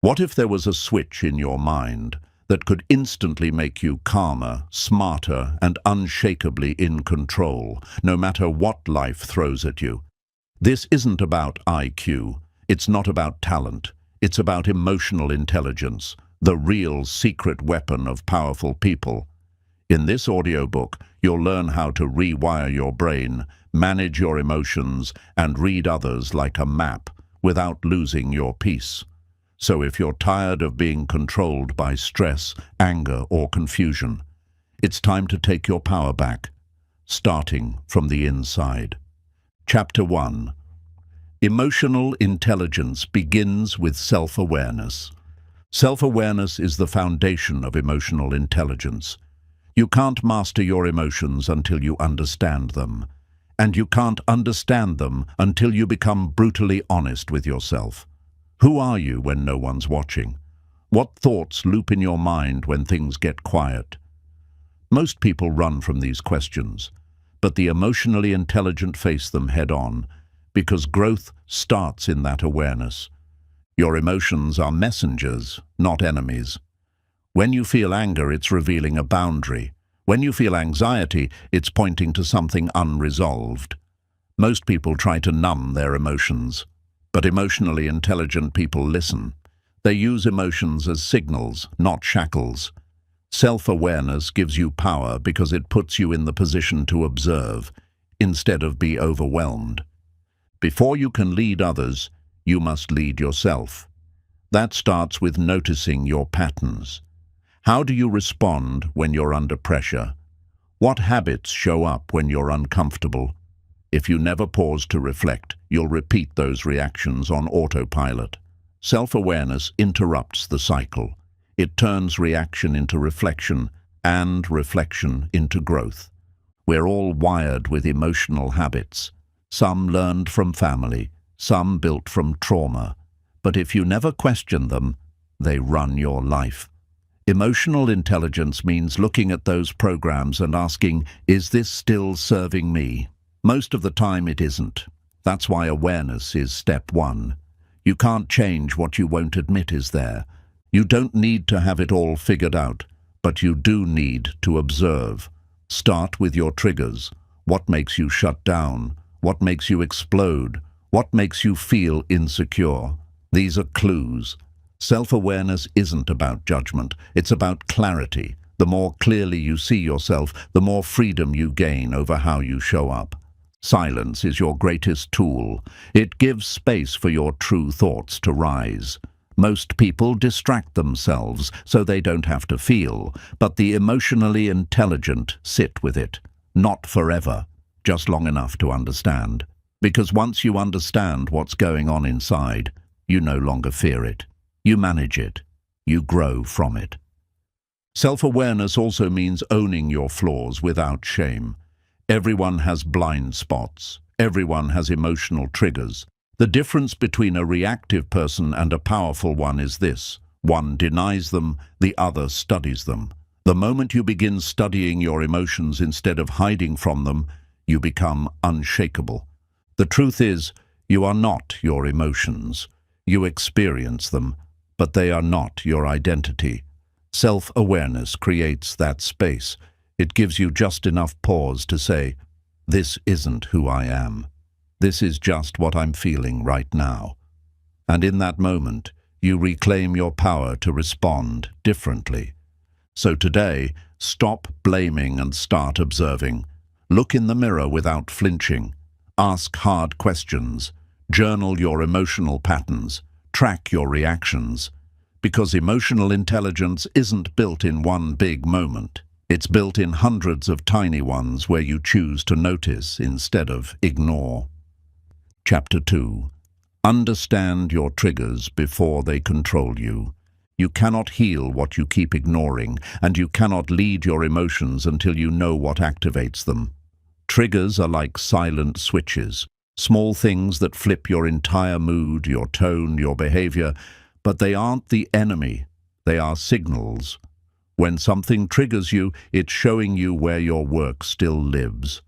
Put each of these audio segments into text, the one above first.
What if there was a switch in your mind that could instantly make you calmer, smarter, and unshakably in control, no matter what life throws at you? This isn't about IQ. It's not about talent. It's about emotional intelligence, the real secret weapon of powerful people. In this audiobook, you'll learn how to rewire your brain, manage your emotions, and read others like a map without losing your peace. So if you're tired of being controlled by stress, anger, or confusion, it's time to take your power back, starting from the inside. Chapter 1. Emotional intelligence begins with self-awareness. Self-awareness is the foundation of emotional intelligence. You can't master your emotions until you understand them, and you can't understand them until you become brutally honest with yourself. Who are you when no one's watching? What thoughts loop in your mind when things get quiet? Most people run from these questions, but the emotionally intelligent face them head-on, because growth starts in that awareness. Your emotions are messengers, not enemies. When you feel anger, it's revealing a boundary. When you feel anxiety, it's pointing to something unresolved. Most people try to numb their emotions, but emotionally intelligent people listen. They use emotions as signals, not shackles. Self-awareness gives you power because it puts you in the position to observe, instead of be overwhelmed. Before you can lead others, you must lead yourself. That starts with noticing your patterns. How do you respond when you're under pressure? What habits show up when you're uncomfortable? If you never pause to reflect, you'll repeat those reactions on autopilot. Self-awareness interrupts the cycle. It turns reaction into reflection and reflection into growth. We're all wired with emotional habits. Some learned from family, some built from trauma. But if you never question them, they run your life. Emotional intelligence means looking at those programs and asking, is this still serving me? Most of the time it isn't. That's why awareness is step one. You can't change what you won't admit is there. You don't need to have it all figured out, but you do need to observe. Start with your triggers. What makes you shut down? What makes you explode? What makes you feel insecure? These are clues. Self-awareness isn't about judgment. It's about clarity. The more clearly you see yourself, the more freedom you gain over how you show up. Silence is your greatest tool. It gives space for your true thoughts to rise. Most people distract themselves so they don't have to feel, but the emotionally intelligent sit with it. Not forever, just long enough to understand. Because once you understand what's going on inside, you no longer fear it. You manage it. You grow from it. Self-awareness also means owning your flaws without shame. Everyone has blind spots. Everyone has emotional triggers. The difference between a reactive person and a powerful one is this: one denies them, the other studies them. The moment you begin studying your emotions instead of hiding from them, you become unshakable. The truth is, you are not your emotions. You experience them, but they are not your identity. Self-awareness creates that space. It gives you just enough pause to say, this isn't who I am. This is just what I'm feeling right now. And in that moment, you reclaim your power to respond differently. So today, stop blaming and start observing. Look in the mirror without flinching. Ask hard questions. Journal your emotional patterns. Track your reactions. Because emotional intelligence isn't built in one big moment. It's built in hundreds of tiny ones where you choose to notice instead of ignore. Chapter 2. Understand your triggers before they control you. You cannot heal what you keep ignoring, and you cannot lead your emotions until you know what activates them. Triggers are like silent switches, small things that flip your entire mood, your tone, your behavior, but they aren't the enemy. They are signals. When something triggers you, it's showing you where your work still lives.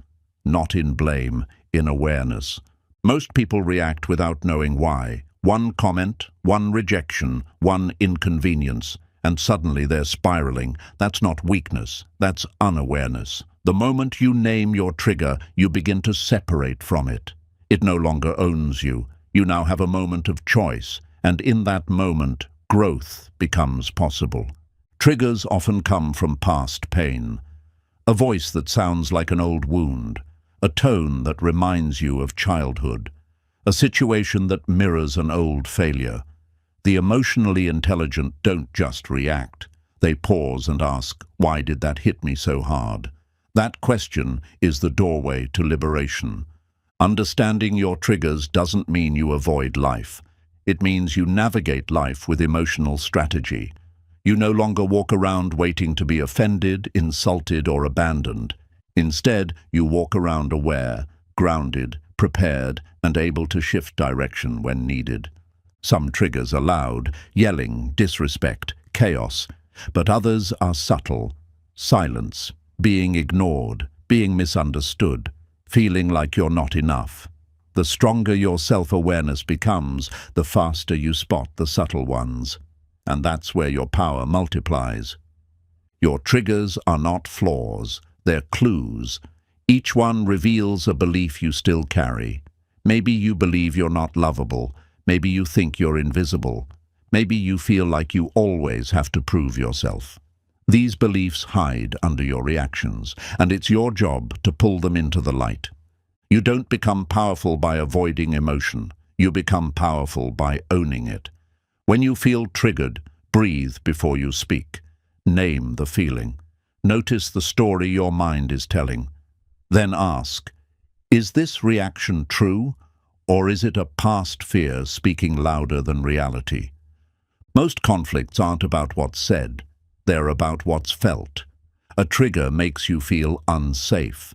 Not in blame, in awareness. Most people react without knowing why. One comment, one rejection, one inconvenience, and suddenly they're spiraling. That's not weakness, that's unawareness. The moment you name your trigger, you begin to separate from it. It no longer owns you. You now have a moment of choice, and in that moment, growth becomes possible. Triggers often come from past pain. A voice that sounds like an old wound, a tone that reminds you of childhood, a situation that mirrors an old failure. The emotionally intelligent don't just react. They pause and ask, why did that hit me so hard? That question is the doorway to liberation. Understanding your triggers doesn't mean you avoid life. It means you navigate life with emotional strategy. You no longer walk around waiting to be offended, insulted, or abandoned. Instead, you walk around aware, grounded, prepared, and able to shift direction when needed. Some triggers are loud, yelling, disrespect, chaos, but others are subtle, silence, being ignored, being misunderstood, feeling like you're not enough. The stronger your self-awareness becomes, the faster you spot the subtle ones. And that's where your power multiplies. Your triggers are not flaws, they're clues. Each one reveals a belief you still carry. Maybe you believe you're not lovable. Maybe you think you're invisible. Maybe you feel like you always have to prove yourself. These beliefs hide under your reactions, and it's your job to pull them into the light. You don't become powerful by avoiding emotion. You become powerful by owning it. When you feel triggered, breathe before you speak. Name the feeling. Notice the story your mind is telling. Then ask, is this reaction true, or is it a past fear speaking louder than reality? Most conflicts aren't about what's said. They're about what's felt. A trigger makes you feel unsafe.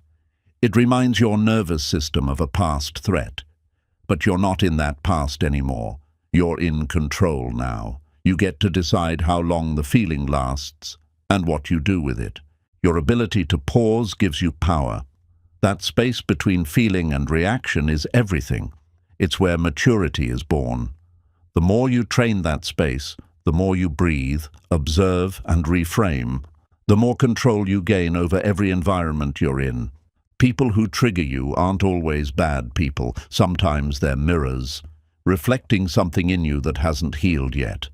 It reminds your nervous system of a past threat. But you're not in that past anymore. You're in control now. You get to decide how long the feeling lasts and what you do with it. Your ability to pause gives you power. That space between feeling and reaction is everything. It's where maturity is born. The more you train that space, the more you breathe, observe, and reframe, the more control you gain over every environment you're in. People who trigger you aren't always bad people. Sometimes they're mirrors, reflecting something in you that hasn't healed yet.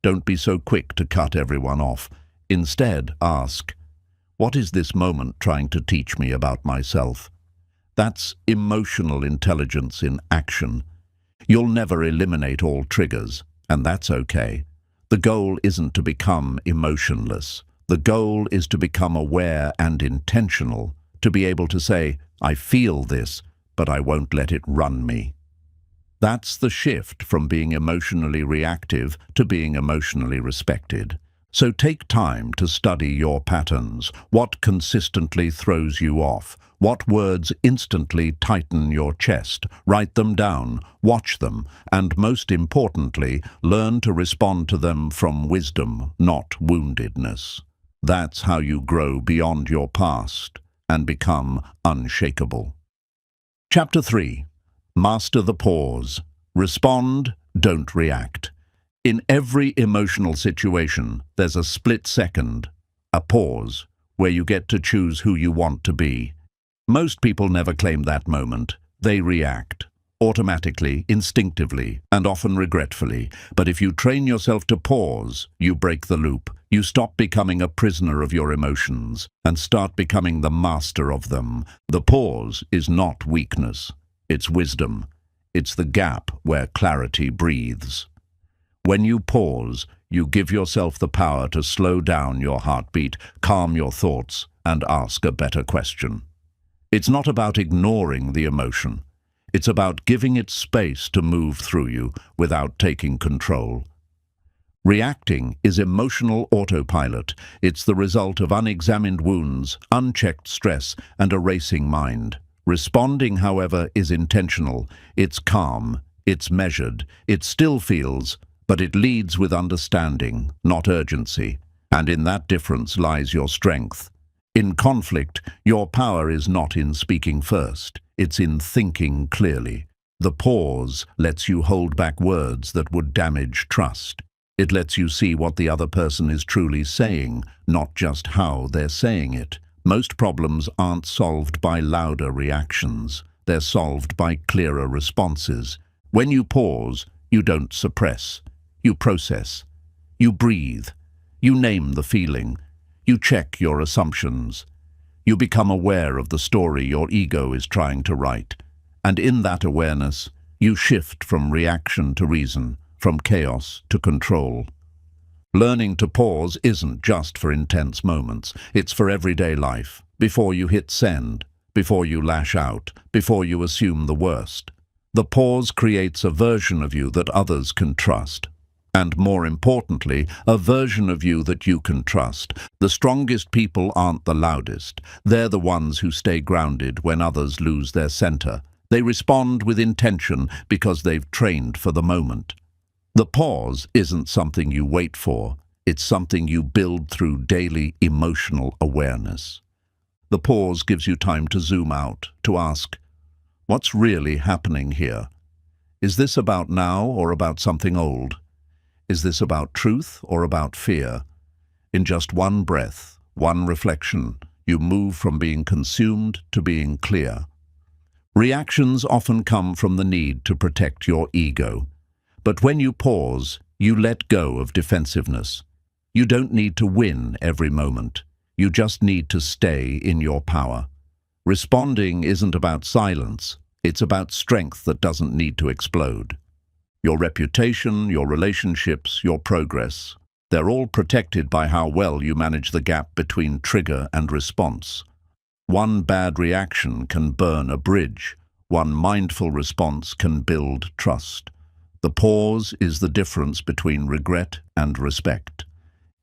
Don't be so quick to cut everyone off. Instead, ask, what is this moment trying to teach me about myself? That's emotional intelligence in action. You'll never eliminate all triggers, and that's okay. The goal isn't to become emotionless. The goal is to become aware and intentional, to be able to say, I feel this, but I won't let it run me. That's the shift from being emotionally reactive to being emotionally respected. So take time to study your patterns. What consistently throws you off? What words instantly tighten your chest? Write them down, watch them, and most importantly, learn to respond to them from wisdom, not woundedness. That's how you grow beyond your past and become unshakable. Chapter 3. Master the pause. Respond, don't react. In every emotional situation, there's a split second, a pause, where you get to choose who you want to be. Most people never claim that moment. They react, automatically, instinctively, and often regretfully. But if you train yourself to pause, you break the loop. You stop becoming a prisoner of your emotions and start becoming the master of them. The pause is not weakness. It's wisdom. It's the gap where clarity breathes. When you pause, you give yourself the power to slow down your heartbeat, calm your thoughts, and ask a better question. It's not about ignoring the emotion. It's about giving it space to move through you without taking control. Reacting is emotional autopilot. It's the result of unexamined wounds, unchecked stress, and a racing mind. Responding, however, is intentional. It's calm, it's measured, it still feels, but it leads with understanding, not urgency. And in that difference lies your strength. In conflict, your power is not in speaking first. It's in thinking clearly. The pause lets you hold back words that would damage trust. It lets you see what the other person is truly saying, not just how they're saying it. Most problems aren't solved by louder reactions. They're solved by clearer responses. When you pause, you don't suppress. You process. You breathe. You name the feeling. You check your assumptions. You become aware of the story your ego is trying to write. And in that awareness, you shift from reaction to reason, from chaos to control. Learning to pause isn't just for intense moments. It's for everyday life. Before you hit send, before you lash out, before you assume the worst. The pause creates a version of you that others can trust. And more importantly, a version of you that you can trust. The strongest people aren't the loudest. They're the ones who stay grounded when others lose their center. They respond with intention because they've trained for the moment. The pause isn't something you wait for. It's something you build through daily emotional awareness. The pause gives you time to zoom out, to ask, what's really happening here? Is this about now or about something old? Is this about truth or about fear? In just one breath, one reflection, you move from being consumed to being clear. Reactions often come from the need to protect your ego. But when you pause, you let go of defensiveness. You don't need to win every moment. You just need to stay in your power. Responding isn't about silence. It's about strength that doesn't need to explode. Your reputation, your relationships, your progress, they're all protected by how well you manage the gap between trigger and response. One bad reaction can burn a bridge. One mindful response can build trust. The pause is the difference between regret and respect.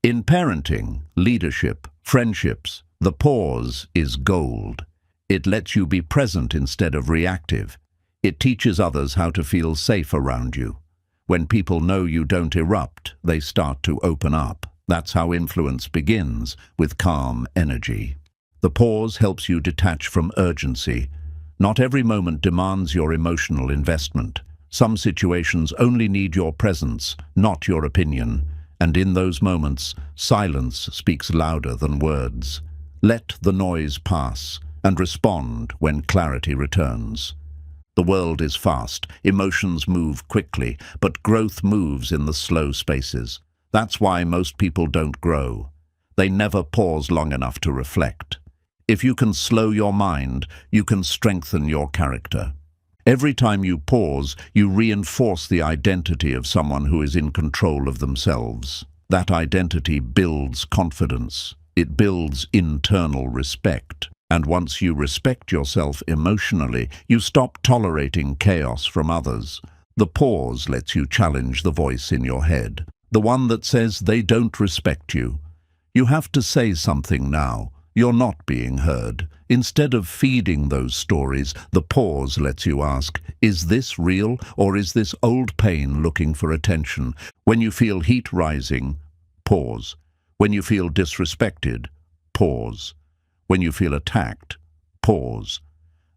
In parenting, leadership, friendships, the pause is gold. It lets you be present instead of reactive. It teaches others how to feel safe around you. When people know you don't erupt, they start to open up. That's how influence begins, with calm energy. The pause helps you detach from urgency. Not every moment demands your emotional investment. Some situations only need your presence, not your opinion. And in those moments, silence speaks louder than words. Let the noise pass and respond when clarity returns. The world is fast, emotions move quickly, but growth moves in the slow spaces. That's why most people don't grow. They never pause long enough to reflect. If you can slow your mind, you can strengthen your character. Every time you pause, you reinforce the identity of someone who is in control of themselves. That identity builds confidence. It builds internal respect. And once you respect yourself emotionally, you stop tolerating chaos from others. The pause lets you challenge the voice in your head, the one that says they don't respect you. You have to say something now. You're not being heard. Instead of feeding those stories, the pause lets you ask, is this real or is this old pain looking for attention? When you feel heat rising, pause. When you feel disrespected, pause. When you feel attacked, pause.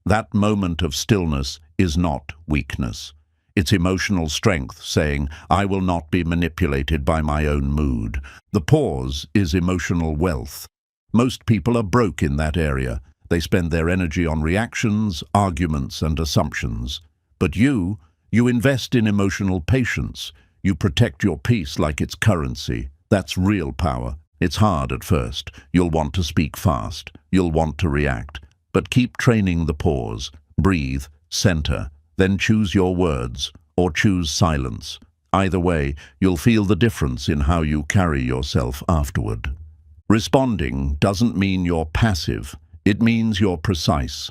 That moment of stillness is not weakness. It's emotional strength saying, I will not be manipulated by my own mood. The pause is emotional wealth. Most people are broke in that area. They spend their energy on reactions, arguments, and assumptions. But you invest in emotional patience. You protect your peace like it's currency. That's real power. It's hard at first. You'll want to speak fast. You'll want to react. But keep training the pause. Breathe, center, then choose your words, or choose silence. Either way, you'll feel the difference in how you carry yourself afterward. Responding doesn't mean you're passive. It means you're precise.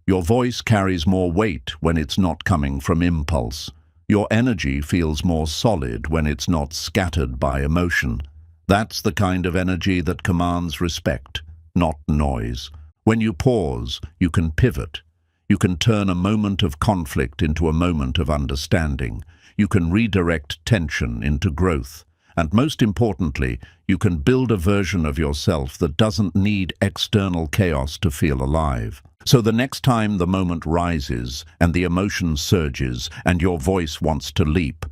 Your voice carries more weight when it's not coming from impulse. Your energy feels more solid when it's not scattered by emotion. That's the kind of energy that commands respect, not noise. When you pause, you can pivot. You can turn a moment of conflict into a moment of understanding. You can redirect tension into growth. And most importantly, you can build a version of yourself that doesn't need external chaos to feel alive. So the next time the moment rises and the emotion surges and your voice wants to leap,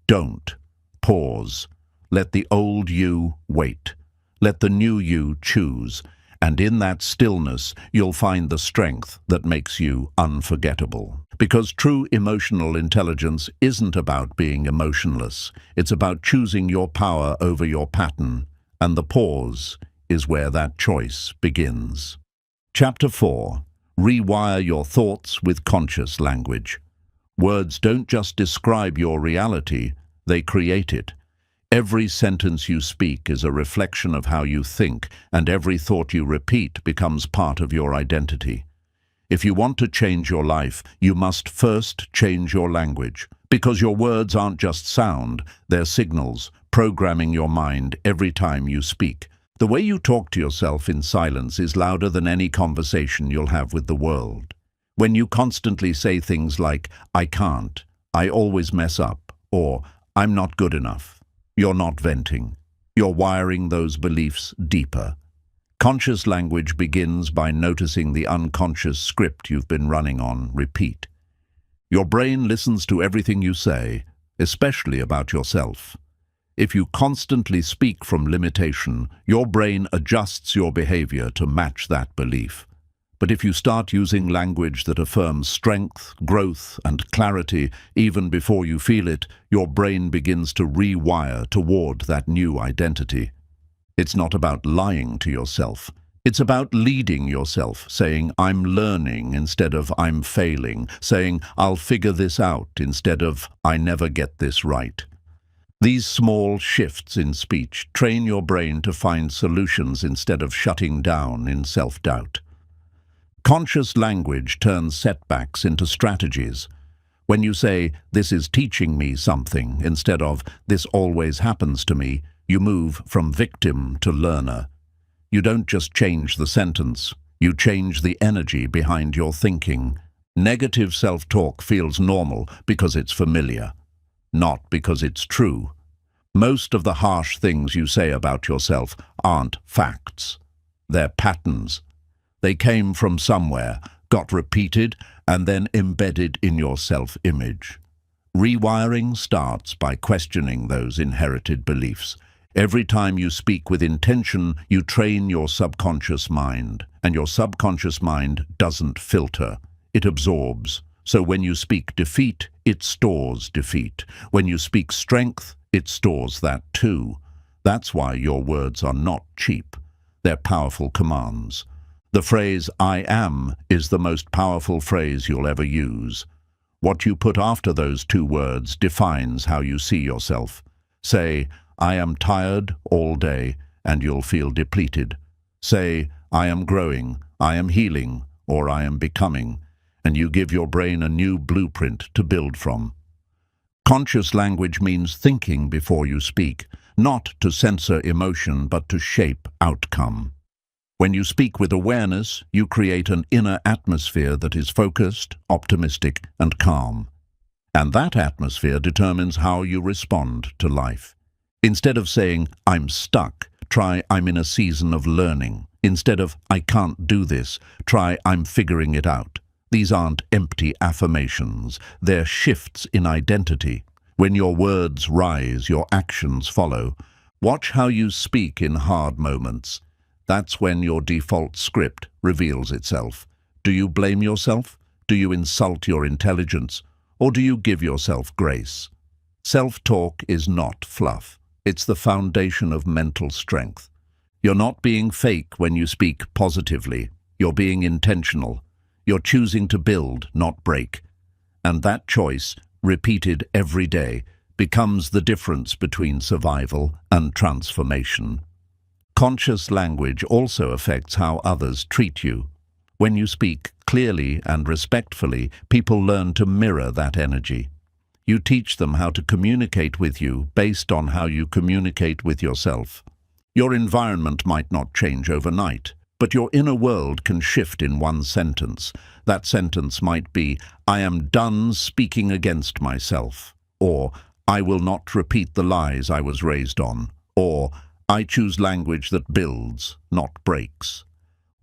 don't. Pause. Let the old you wait. Let the new you choose. And in that stillness, you'll find the strength that makes you unforgettable. Because true emotional intelligence isn't about being emotionless. It's about choosing your power over your pattern. And the pause is where that choice begins. Chapter 4. Rewire your thoughts with conscious language. Words don't just describe your reality, they create it. Every sentence you speak is a reflection of how you think, and every thought you repeat becomes part of your identity. If you want to change your life, you must first change your language, because your words aren't just sound, they're signals, programming your mind every time you speak. The way you talk to yourself in silence is louder than any conversation you'll have with the world. When you constantly say things like, "I can't," "I always mess up," or "I'm not good enough," you're not venting. You're wiring those beliefs deeper. Conscious language begins by noticing the unconscious script you've been running on repeat. Your brain listens to everything you say, especially about yourself. If you constantly speak from limitation, your brain adjusts your behavior to match that belief. But if you start using language that affirms strength, growth, and clarity even before you feel it, your brain begins to rewire toward that new identity. It's not about lying to yourself. It's about leading yourself, saying, "I'm learning," instead of "I'm failing, saying, "I'll figure this out," instead of "I never get this right." These small shifts in speech train your brain to find solutions instead of shutting down in self-doubt. Conscious language turns setbacks into strategies. When you say, "This is teaching me something," instead of "This always happens to me," you move from victim to learner. You don't just change the sentence, you change the energy behind your thinking. Negative self-talk feels normal because it's familiar, not because it's true. Most of the harsh things you say about yourself aren't facts. They're patterns. They came from somewhere, got repeated, and then embedded in your self-image. Rewiring starts by questioning those inherited beliefs. Every time you speak with intention, you train your subconscious mind, and your subconscious mind doesn't filter. It absorbs. So when you speak defeat, it stores defeat. When you speak strength, it stores that too. That's why your words are not cheap. They're powerful commands. The phrase "I am" is the most powerful phrase you'll ever use. What you put after those two words defines how you see yourself. Say, "I am tired all day," and you'll feel depleted. Say, "I am growing, I am healing," or "I am becoming," and you give your brain a new blueprint to build from. Conscious language means thinking before you speak, not to censor emotion but to shape outcome. When you speak with awareness, you create an inner atmosphere that is focused, optimistic, and calm. And that atmosphere determines how you respond to life. Instead of saying, "I'm stuck," try, "I'm in a season of learning." Instead of "I can't do this," try, "I'm figuring it out." These aren't empty affirmations, they're shifts in identity. When your words rise, your actions follow. Watch how you speak in hard moments. That's when your default script reveals itself. Do you blame yourself? Do you insult your intelligence? Or do you give yourself grace? Self-talk is not fluff. It's the foundation of mental strength. You're not being fake when you speak positively. You're being intentional. You're choosing to build, not break. And that choice, repeated every day, becomes the difference between survival and transformation. Conscious language also affects how others treat you. When you speak clearly and respectfully, people learn to mirror that energy. You teach them how to communicate with you based on how you communicate with yourself. Your environment might not change overnight, but your inner world can shift in one sentence. That sentence might be, "I am done speaking against myself," or "I will not repeat the lies I was raised on," or "I choose language that builds, not breaks."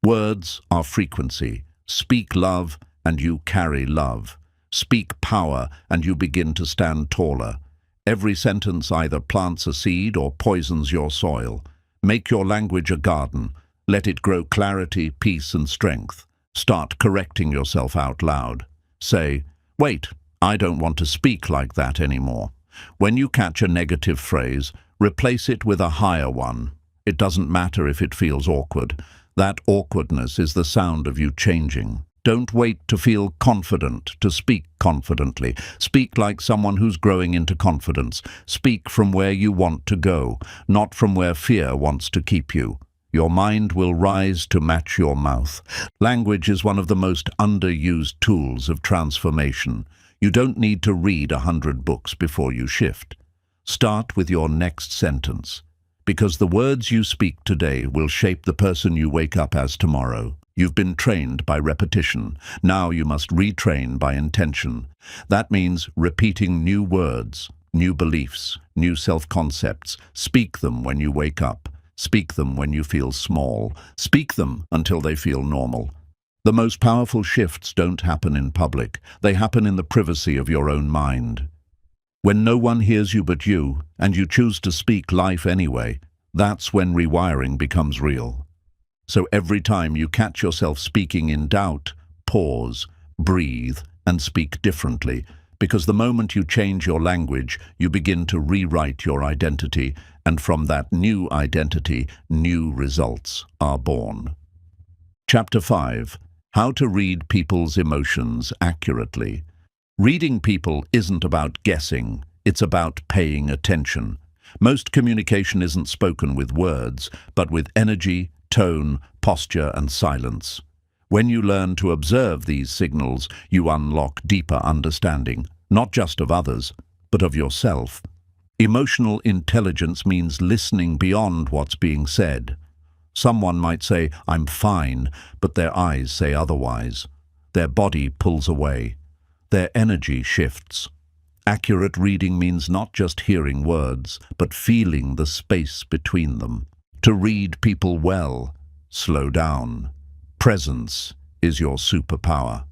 Words are frequency, Speak love, and you carry love. Speak power, and you begin to stand taller. Every sentence either plants a seed or poisons your soil. Make your language a garden. Let it grow clarity, peace, and strength. Start correcting yourself out loud. Say, "Wait, I don't want to speak like that anymore." When you catch a negative phrase, replace it with a higher one. It doesn't matter if it feels awkward. That awkwardness is the sound of you changing. Don't wait to feel confident to speak confidently. Speak like someone who's growing into confidence. Speak from where you want to go, not from where fear wants to keep you. Your mind will rise to match your mouth. Language is one of the most underused tools of transformation. You don't need to read 100 books before you shift. Start with your next sentence, because the words you speak today will shape the person you wake up as tomorrow. You've been trained by repetition. Now you must retrain by intention. That means repeating new words, new beliefs, new self-concepts. Speak them when you wake up. Speak them when you feel small. Speak them until they feel normal. The most powerful shifts don't happen in public. They happen in the privacy of your own mind. When no one hears you but you, and you choose to speak life anyway, that's when rewiring becomes real. So every time you catch yourself speaking in doubt, pause, breathe, and speak differently, because the moment you change your language, you begin to rewrite your identity, and from that new identity, new results are born. Chapter 5. How to read people's emotions accurately. Reading people isn't about guessing, it's about paying attention. Most communication isn't spoken with words, but with energy, tone, posture, and silence. When you learn to observe these signals, you unlock deeper understanding, not just of others, but of yourself. Emotional intelligence means listening beyond what's being said. Someone might say, "I'm fine," but their eyes say otherwise. Their body pulls away. Their energy shifts. Accurate reading means not just hearing words, but feeling the space between them. To read people well, slow down. Presence is your superpower.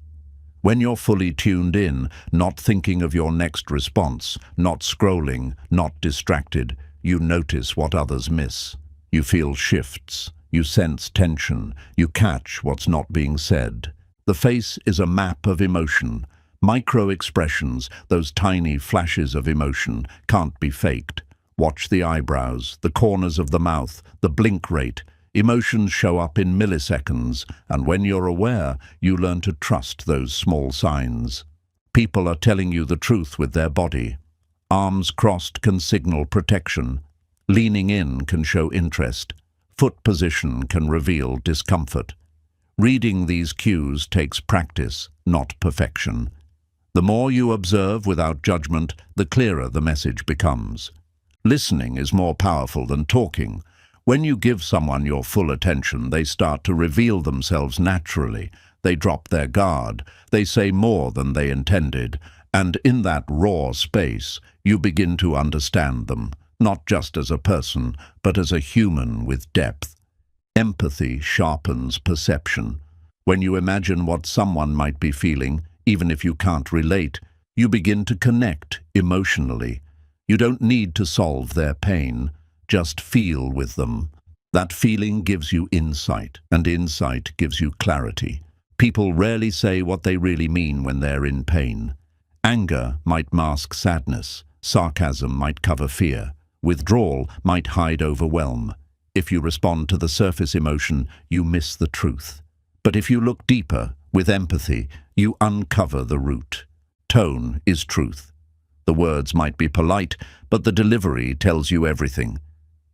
When you're fully tuned in, not thinking of your next response, not scrolling, not distracted, you notice what others miss. You feel shifts. You sense tension. You catch what's not being said. The face is a map of emotion. Micro-expressions, those tiny flashes of emotion, can't be faked. Watch the eyebrows, the corners of the mouth, the blink rate. Emotions show up in milliseconds, and when you're aware, you learn to trust those small signs. People are telling you the truth with their body. Arms crossed can signal protection. Leaning in can show interest. Foot position can reveal discomfort. Reading these cues takes practice, not perfection. The more you observe without judgment, the clearer the message becomes. Listening is more powerful than talking. When you give someone your full attention, they start to reveal themselves naturally. They drop their guard. They say more than they intended. And in that raw space, you begin to understand them, not just as a person, but as a human with depth. Empathy sharpens perception. When you imagine what someone might be feeling, even if you can't relate, you begin to connect emotionally. You don't need to solve their pain, just feel with them. That feeling gives you insight, and insight gives you clarity. People rarely say what they really mean when they're in pain. Anger might mask sadness. Sarcasm might cover fear. Withdrawal might hide overwhelm. If you respond to the surface emotion, you miss the truth. But if you look deeper, with empathy, you uncover the root. Tone is truth. The words might be polite, but the delivery tells you everything.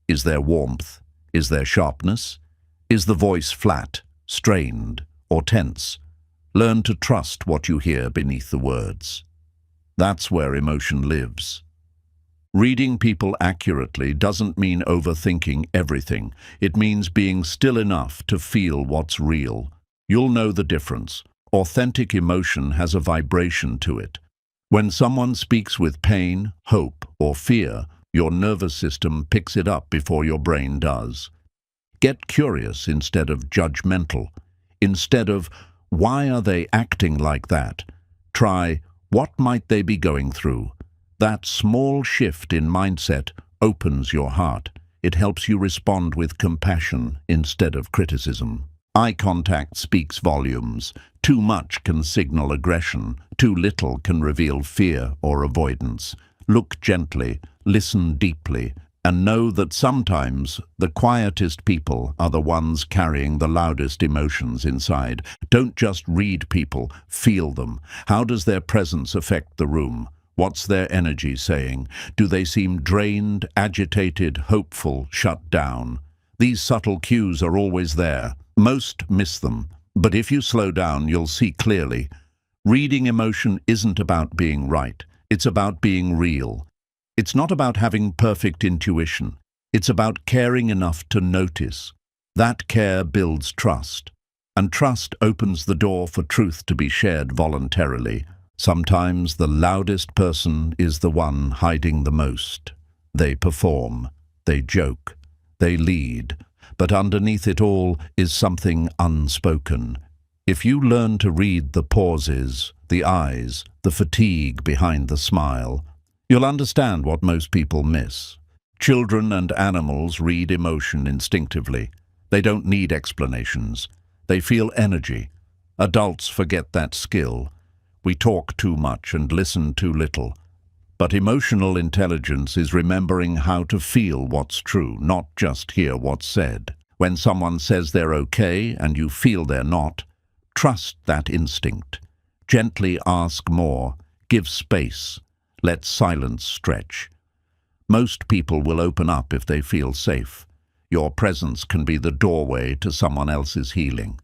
Is there warmth? Is there sharpness? Is the voice flat, strained, or tense? Learn to trust what you hear beneath the words. That's where emotion lives. Reading people accurately doesn't mean overthinking everything. It means being still enough to feel what's real. You'll know the difference. Authentic emotion has a vibration to it. When someone speaks with pain, hope, or fear, your nervous system picks it up before your brain does. Get curious instead of judgmental. Instead of, why are they acting like that? Try, what might they be going through? That small shift in mindset opens your heart. It helps you respond with compassion instead of criticism. Eye contact speaks volumes. Too much can signal aggression. Too little can reveal fear or avoidance. Look gently, listen deeply, and know that sometimes the quietest people are the ones carrying the loudest emotions inside. Don't just read people, feel them. How does their presence affect the room? What's their energy saying? Do they seem drained, agitated, hopeful, shut down? These subtle cues are always there. Most miss them, but if you slow down, you'll see clearly. Reading emotion isn't about being right. It's about being real. It's not about having perfect intuition. It's about caring enough to notice. That care builds trust, and trust opens the door for truth to be shared voluntarily. Sometimes the loudest person is the one hiding the most. They perform, they joke, they lead, but underneath it all is something unspoken. If you learn to read the pauses, the eyes, the fatigue behind the smile, you'll understand what most people miss. Children and animals read emotion instinctively. They don't need explanations. They feel energy. Adults forget that skill. We talk too much and listen too little. But emotional intelligence is remembering how to feel what's true, not just hear what's said. When someone says they're okay and you feel they're not, trust that instinct. Gently ask more. Give space. Let silence stretch. Most people will open up if they feel safe. Your presence can be the doorway to someone else's healing.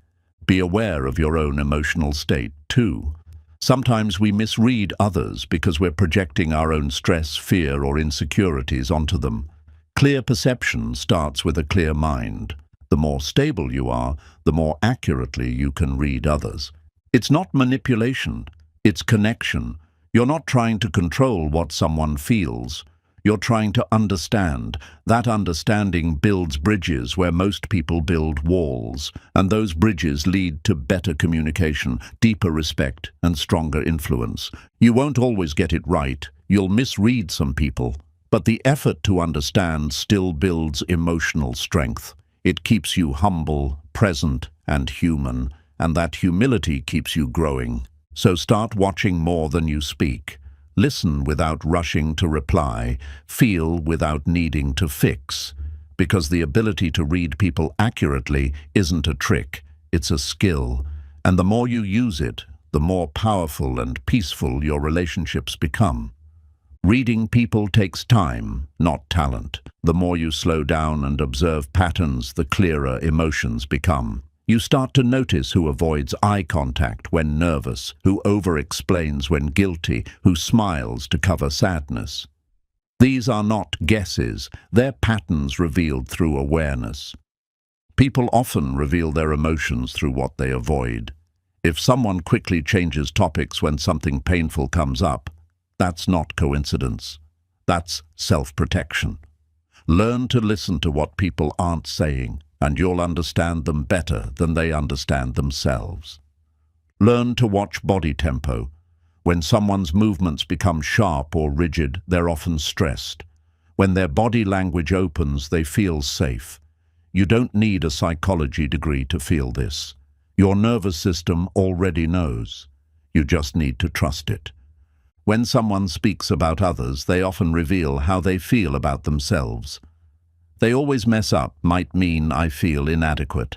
Be aware of your own emotional state, too. Sometimes we misread others because we're projecting our own stress, fear, or insecurities onto them. Clear perception starts with a clear mind. The more stable you are, the more accurately you can read others. It's not manipulation, it's connection. You're not trying to control what someone feels. You're trying to understand. That understanding builds bridges where most people build walls, and those bridges lead to better communication, deeper respect, and stronger influence. You won't always get it right. You'll misread some people, but the effort to understand still builds emotional strength. It keeps you humble, present, and human, and that humility keeps you growing. So start watching more than you speak. Listen without rushing to reply. Feel without needing to fix. Because the ability to read people accurately isn't a trick, it's a skill. And the more you use it, the more powerful and peaceful your relationships become. Reading people takes time, not talent. The more you slow down and observe patterns, the clearer emotions become. You start to notice who avoids eye contact when nervous, who over-explains when guilty, who smiles to cover sadness. These are not guesses, they're patterns revealed through awareness. People often reveal their emotions through what they avoid. If someone quickly changes topics when something painful comes up, that's not coincidence. That's self-protection. Learn to listen to what people aren't saying, and you'll understand them better than they understand themselves. Learn to watch body tempo. When someone's movements become sharp or rigid, they're often stressed. When their body language opens, they feel safe. You don't need a psychology degree to feel this. Your nervous system already knows. You just need to trust it. When someone speaks about others, they often reveal how they feel about themselves. They always mess up might mean I feel inadequate.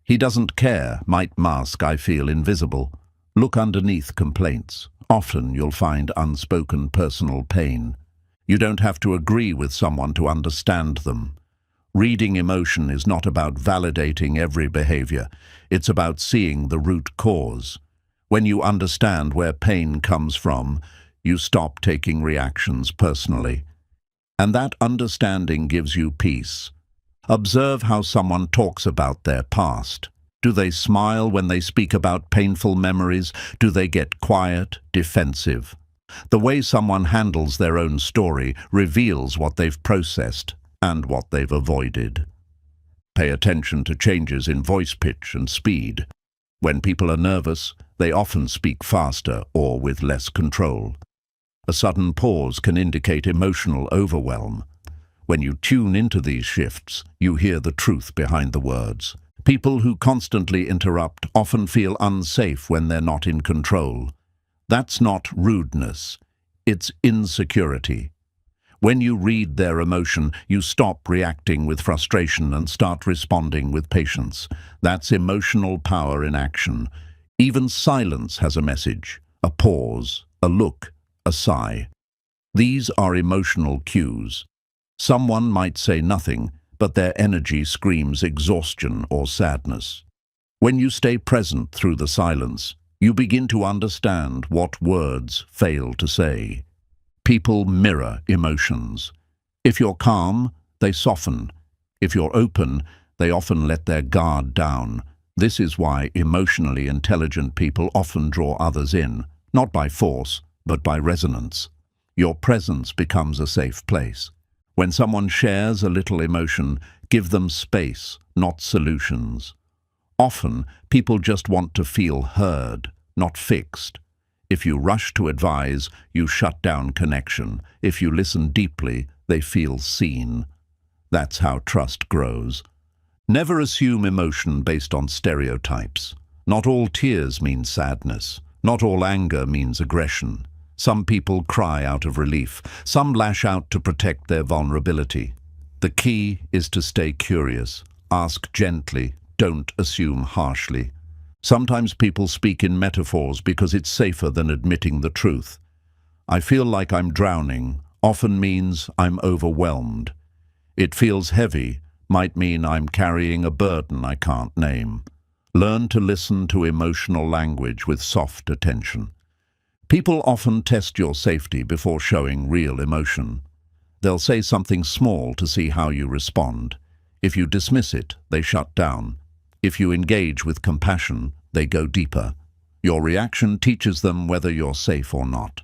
He doesn't care might mask I feel invisible. Look underneath complaints. Often you'll find unspoken personal pain. You don't have to agree with someone to understand them. Reading emotion is not about validating every behavior. It's about seeing the root cause. When you understand where pain comes from, you stop taking reactions personally. And that understanding gives you peace. Observe how someone talks about their past. Do they smile when they speak about painful memories? Do they get quiet, defensive? The way someone handles their own story reveals what they've processed and what they've avoided. Pay attention to changes in voice pitch and speed. When people are nervous, they often speak faster or with less control. A sudden pause can indicate emotional overwhelm. When you tune into these shifts, you hear the truth behind the words. People who constantly interrupt often feel unsafe when they're not in control. That's not rudeness, it's insecurity. When you read their emotion, you stop reacting with frustration and start responding with patience. That's emotional power in action. Even silence has a message, a pause, a look, a sigh. These are emotional cues. Someone might say nothing, but their energy screams exhaustion or sadness. When you stay present through the silence, you begin to understand what words fail to say. People mirror emotions. If you're calm, they soften. If you're open, they often let their guard down. This is why emotionally intelligent people often draw others in, not by force, but by resonance. Your presence becomes a safe place. When someone shares a little emotion, give them space, not solutions. Often, people just want to feel heard, not fixed. If you rush to advise, you shut down connection. If you listen deeply, they feel seen. That's how trust grows. Never assume emotion based on stereotypes. Not all tears mean sadness. Not all anger means aggression. Some people cry out of relief. Some lash out to protect their vulnerability. The key is to stay curious. Ask gently. Don't assume harshly. Sometimes people speak in metaphors because it's safer than admitting the truth. I feel like I'm drowning often means I'm overwhelmed. It feels heavy might mean I'm carrying a burden I can't name. Learn to listen to emotional language with soft attention. People often test your safety before showing real emotion. They'll say something small to see how you respond. If you dismiss it, they shut down. If you engage with compassion, they go deeper. Your reaction teaches them whether you're safe or not.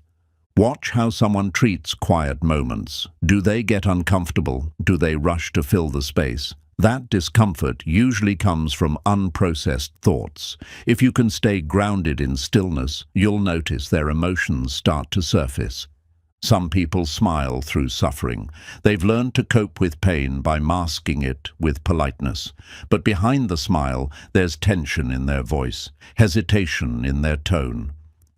Watch how someone treats quiet moments. Do they get uncomfortable? Do they rush to fill the space? That discomfort usually comes from unprocessed thoughts. If you can stay grounded in stillness, you'll notice their emotions start to surface. Some people smile through suffering. They've learned to cope with pain by masking it with politeness. But behind the smile, there's tension in their voice, hesitation in their tone.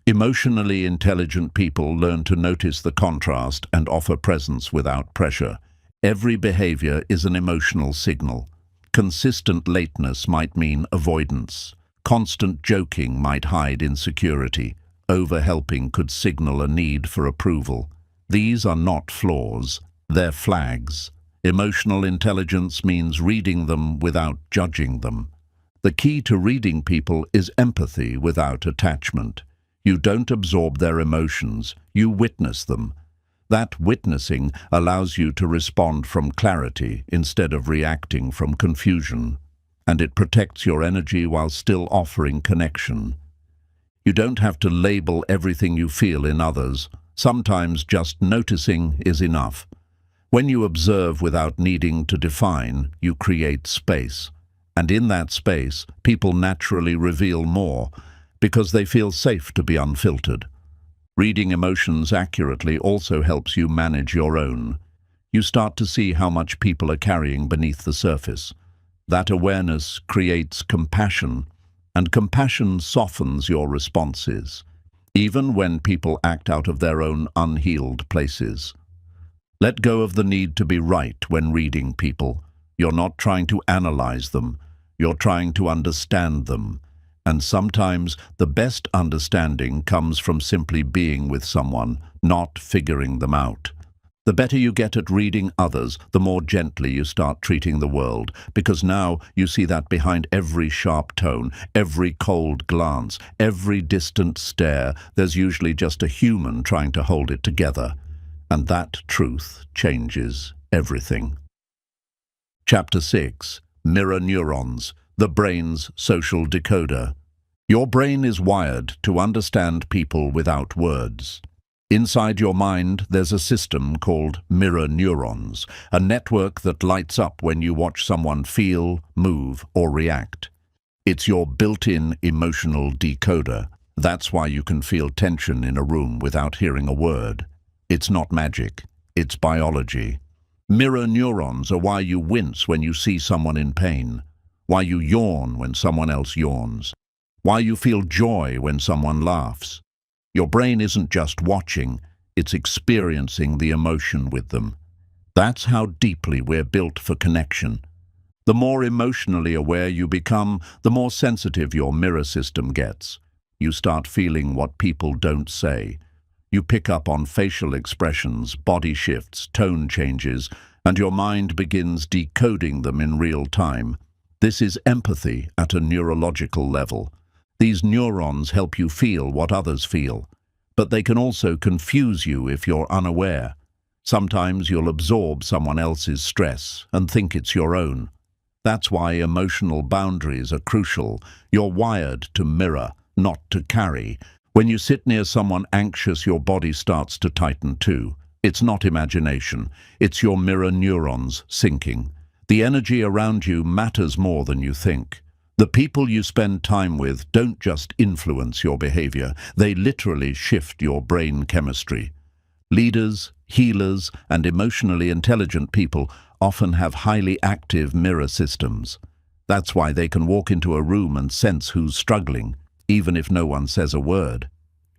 Emotionally intelligent people learn to notice the contrast and offer presence without pressure. Every behavior is an emotional signal. Consistent lateness might mean avoidance. Constant joking might hide insecurity. Overhelping could signal a need for approval. These are not flaws, they're flags. Emotional intelligence means reading them without judging them. The key to reading people is empathy without attachment. You don't absorb their emotions, you witness them. That witnessing allows you to respond from clarity instead of reacting from confusion. And it protects your energy while still offering connection. You don't have to label everything you feel in others. Sometimes just noticing is enough. When you observe without needing to define, you create space. And in that space, people naturally reveal more because they feel safe to be unfiltered. Reading emotions accurately also helps you manage your own. You start to see how much people are carrying beneath the surface. That awareness creates compassion, and compassion softens your responses, even when people act out of their own unhealed places. Let go of the need to be right when reading people. You're not trying to analyze them, you're trying to understand them. And sometimes the best understanding comes from simply being with someone, not figuring them out. The better you get at reading others, the more gently you start treating the world, because now you see that behind every sharp tone, every cold glance, every distant stare, there's usually just a human trying to hold it together. And that truth changes everything. Chapter 6. Mirror Neurons, the brain's social decoder. Your brain is wired to understand people without words. Inside your mind, there's a system called mirror neurons, a network that lights up when you watch someone feel, move, or react. It's your built-in emotional decoder. That's why you can feel tension in a room without hearing a word. It's not magic, it's biology. Mirror neurons are why you wince when you see someone in pain, why you yawn when someone else yawns, why you feel joy when someone laughs. Your brain isn't just watching, it's experiencing the emotion with them. That's how deeply we're built for connection. The more emotionally aware you become, the more sensitive your mirror system gets. You start feeling what people don't say. You pick up on facial expressions, body shifts, tone changes, and your mind begins decoding them in real time. This is empathy at a neurological level. These neurons help you feel what others feel, but they can also confuse you if you're unaware. Sometimes you'll absorb someone else's stress and think it's your own. That's why emotional boundaries are crucial. You're wired to mirror, not to carry. When you sit near someone anxious, your body starts to tighten too. It's not imagination, it's your mirror neurons syncing. The energy around you matters more than you think. The people you spend time with don't just influence your behavior, they literally shift your brain chemistry. Leaders, healers, and emotionally intelligent people often have highly active mirror systems. That's why they can walk into a room and sense who's struggling, even if no one says a word.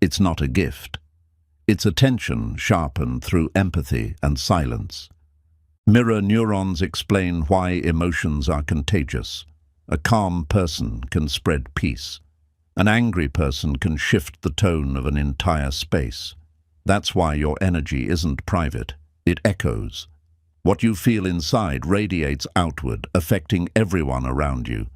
It's not a gift. It's attention sharpened through empathy and silence. Mirror neurons explain why emotions are contagious. A calm person can spread peace. An angry person can shift the tone of an entire space. That's why your energy isn't private. It echoes. What you feel inside radiates outward, affecting everyone around you.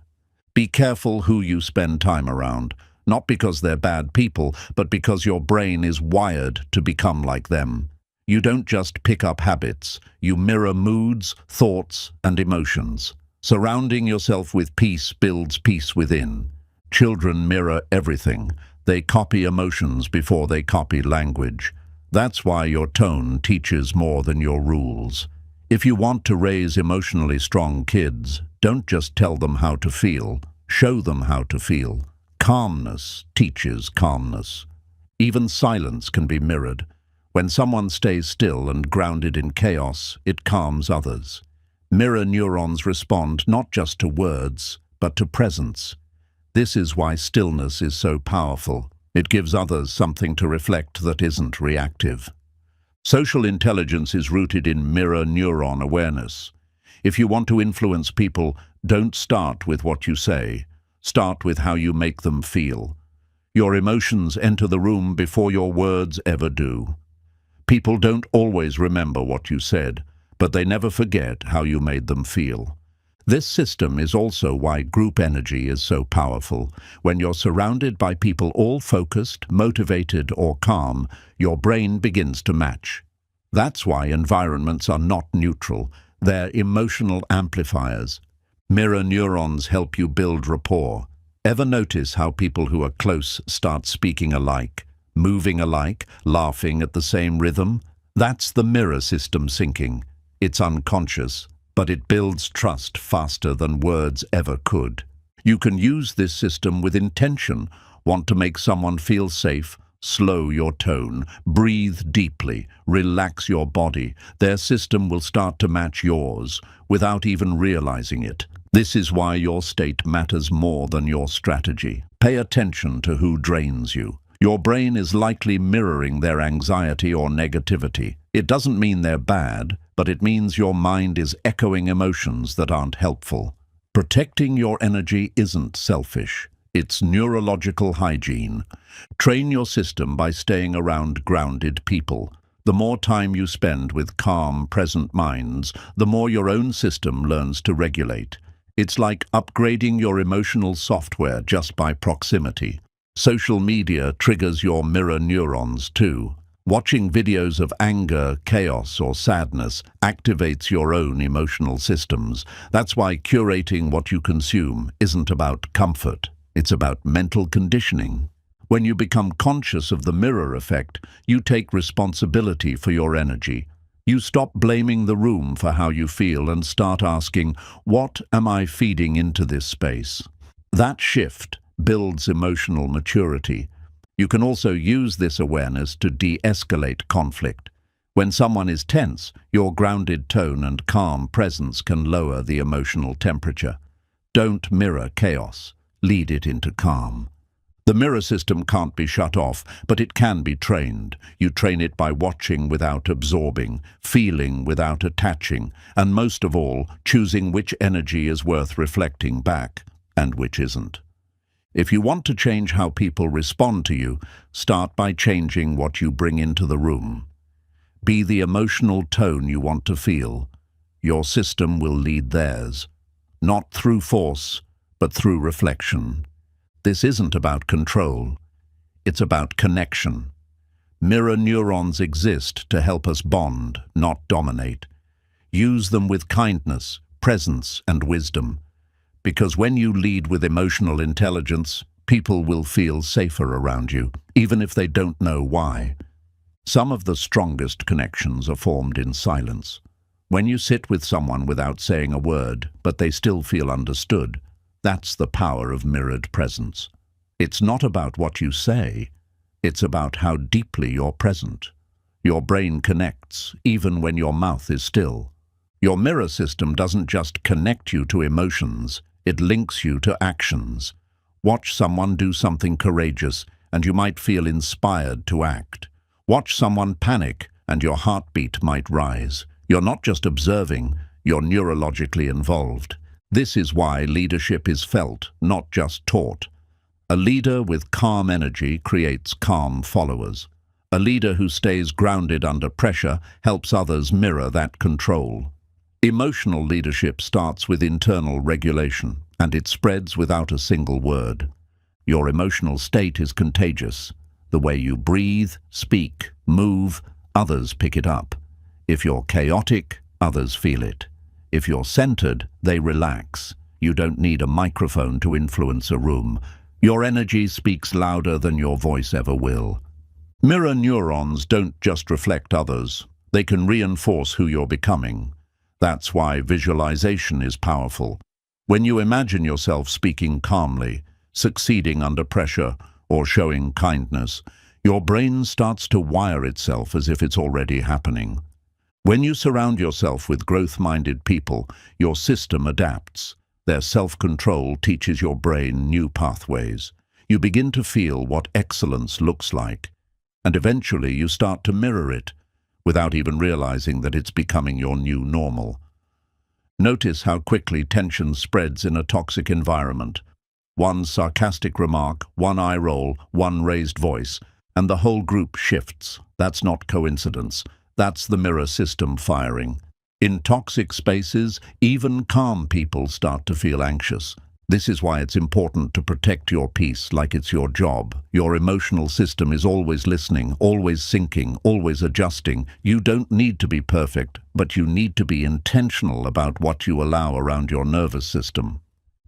Be careful who you spend time around, not because they're bad people, but because your brain is wired to become like them. You don't just pick up habits, you mirror moods, thoughts, and emotions. Surrounding yourself with peace builds peace within. Children mirror everything. They copy emotions before they copy language. That's why your tone teaches more than your rules. If you want to raise emotionally strong kids, don't just tell them how to feel, show them how to feel. Calmness teaches calmness. Even silence can be mirrored. When someone stays still and grounded in chaos, it calms others. Mirror neurons respond not just to words, but to presence. This is why stillness is so powerful. It gives others something to reflect that isn't reactive. Social intelligence is rooted in mirror neuron awareness. If you want to influence people, don't start with what you say. Start with how you make them feel. Your emotions enter the room before your words ever do. People don't always remember what you said, but they never forget how you made them feel. This system is also why group energy is so powerful. When you're surrounded by people all focused, motivated, or calm, your brain begins to match. That's why environments are not neutral. They're emotional amplifiers. Mirror neurons help you build rapport. Ever notice how people who are close start speaking alike, moving alike, laughing at the same rhythm? That's the mirror system syncing. It's unconscious, but it builds trust faster than words ever could. You can use this system with intention. Want to make someone feel safe? Slow your tone, breathe deeply, relax your body. Their system will start to match yours without even realizing it. This is why your state matters more than your strategy. Pay attention to who drains you. Your brain is likely mirroring their anxiety or negativity. It doesn't mean they're bad, but it means your mind is echoing emotions that aren't helpful. Protecting your energy isn't selfish. It's neurological hygiene. Train your system by staying around grounded people. The more time you spend with calm, present minds, the more your own system learns to regulate. It's like upgrading your emotional software just by proximity. Social media triggers your mirror neurons too. Watching videos of anger, chaos, or sadness activates your own emotional systems. That's why curating what you consume isn't about comfort. It's about mental conditioning. When you become conscious of the mirror effect, you take responsibility for your energy. You stop blaming the room for how you feel and start asking, what am I feeding into this space? That shift builds emotional maturity. You can also use this awareness to de-escalate conflict. When someone is tense, your grounded tone and calm presence can lower the emotional temperature. Don't mirror chaos. Lead it into calm. The mirror system can't be shut off, but it can be trained. You train it by watching without absorbing, feeling without attaching, and most of all, choosing which energy is worth reflecting back and which isn't. If you want to change how people respond to you, start by changing what you bring into the room. Be the emotional tone you want to feel. Your system will lead theirs, not through force, but through reflection. This isn't about control. It's about connection. Mirror neurons exist to help us bond, not dominate. Use them with kindness, presence, and wisdom. Because when you lead with emotional intelligence, people will feel safer around you, even if they don't know why. Some of the strongest connections are formed in silence. When you sit with someone without saying a word, but they still feel understood, that's the power of mirrored presence. It's not about what you say, it's about how deeply you're present. Your brain connects, even when your mouth is still. Your mirror system doesn't just connect you to emotions, it links you to actions. Watch someone do something courageous, and you might feel inspired to act. Watch someone panic, and your heartbeat might rise. You're not just observing, you're neurologically involved. This is why leadership is felt, not just taught. A leader with calm energy creates calm followers. A leader who stays grounded under pressure helps others mirror that control. Emotional leadership starts with internal regulation, and it spreads without a single word. Your emotional state is contagious. The way you breathe, speak, move, others pick it up. If you're chaotic, others feel it. If you're centered, they relax. You don't need a microphone to influence a room. Your energy speaks louder than your voice ever will. Mirror neurons don't just reflect others. They can reinforce who you're becoming. That's why visualization is powerful. When you imagine yourself speaking calmly, succeeding under pressure, or showing kindness, your brain starts to wire itself as if it's already happening. When you surround yourself with growth-minded people, your system adapts. Their self-control teaches your brain new pathways. You begin to feel what excellence looks like, and eventually you start to mirror it, without even realizing that it's becoming your new normal. Notice how quickly tension spreads in a toxic environment. One sarcastic remark, one eye roll, one raised voice, and the whole group shifts. That's not coincidence. That's the mirror system firing. In toxic spaces, even calm people start to feel anxious. This is why it's important to protect your peace like it's your job. Your emotional system is always listening, always syncing, always adjusting. You don't need to be perfect, but you need to be intentional about what you allow around your nervous system.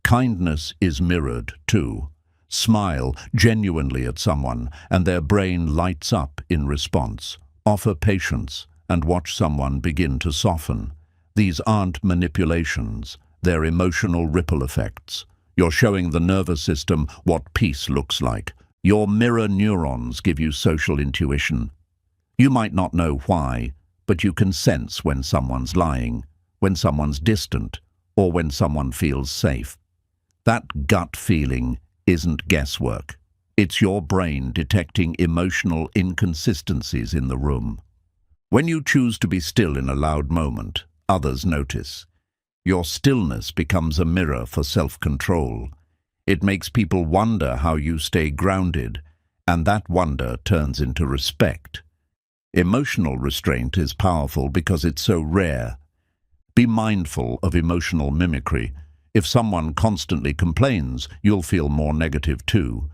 Kindness is mirrored, too. Smile genuinely at someone, and their brain lights up in response. Offer patience, and watch someone begin to soften. These aren't manipulations, they're emotional ripple effects. You're showing the nervous system what peace looks like. Your mirror neurons give you social intuition. You might not know why, but you can sense when someone's lying, when someone's distant, or when someone feels safe. That gut feeling isn't guesswork. It's your brain detecting emotional inconsistencies in the room. When you choose to be still in a loud moment, others notice. Your stillness becomes a mirror for self-control. It makes people wonder how you stay grounded, and that wonder turns into respect. Emotional restraint is powerful because it's so rare. Be mindful of emotional mimicry. If someone constantly complains, you'll feel more negative too.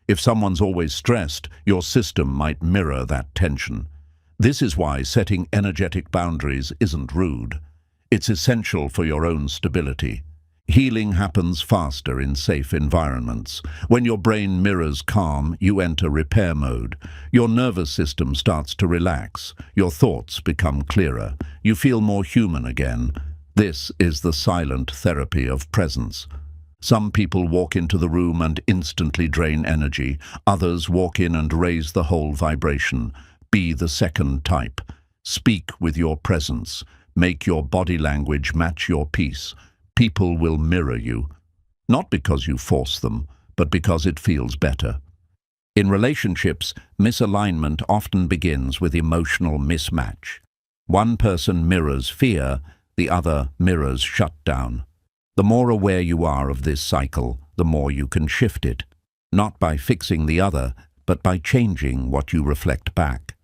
If someone's always stressed, your system might mirror that tension. This is why setting energetic boundaries isn't rude. It's essential for your own stability. Healing happens faster in safe environments. When your brain mirrors calm, you enter repair mode. Your nervous system starts to relax. Your thoughts become clearer. You feel more human again. This is the silent therapy of presence. Some people walk into the room and instantly drain energy. Others walk in and raise the whole vibration. Be the second type. Speak with your presence. Make your body language match your peace. People will mirror you, not because you force them, but because it feels better. In relationships, misalignment often begins with emotional mismatch. One person mirrors fear, the other mirrors shutdown. The more aware you are of this cycle, the more you can shift it, not by fixing the other, but by changing what you reflect back.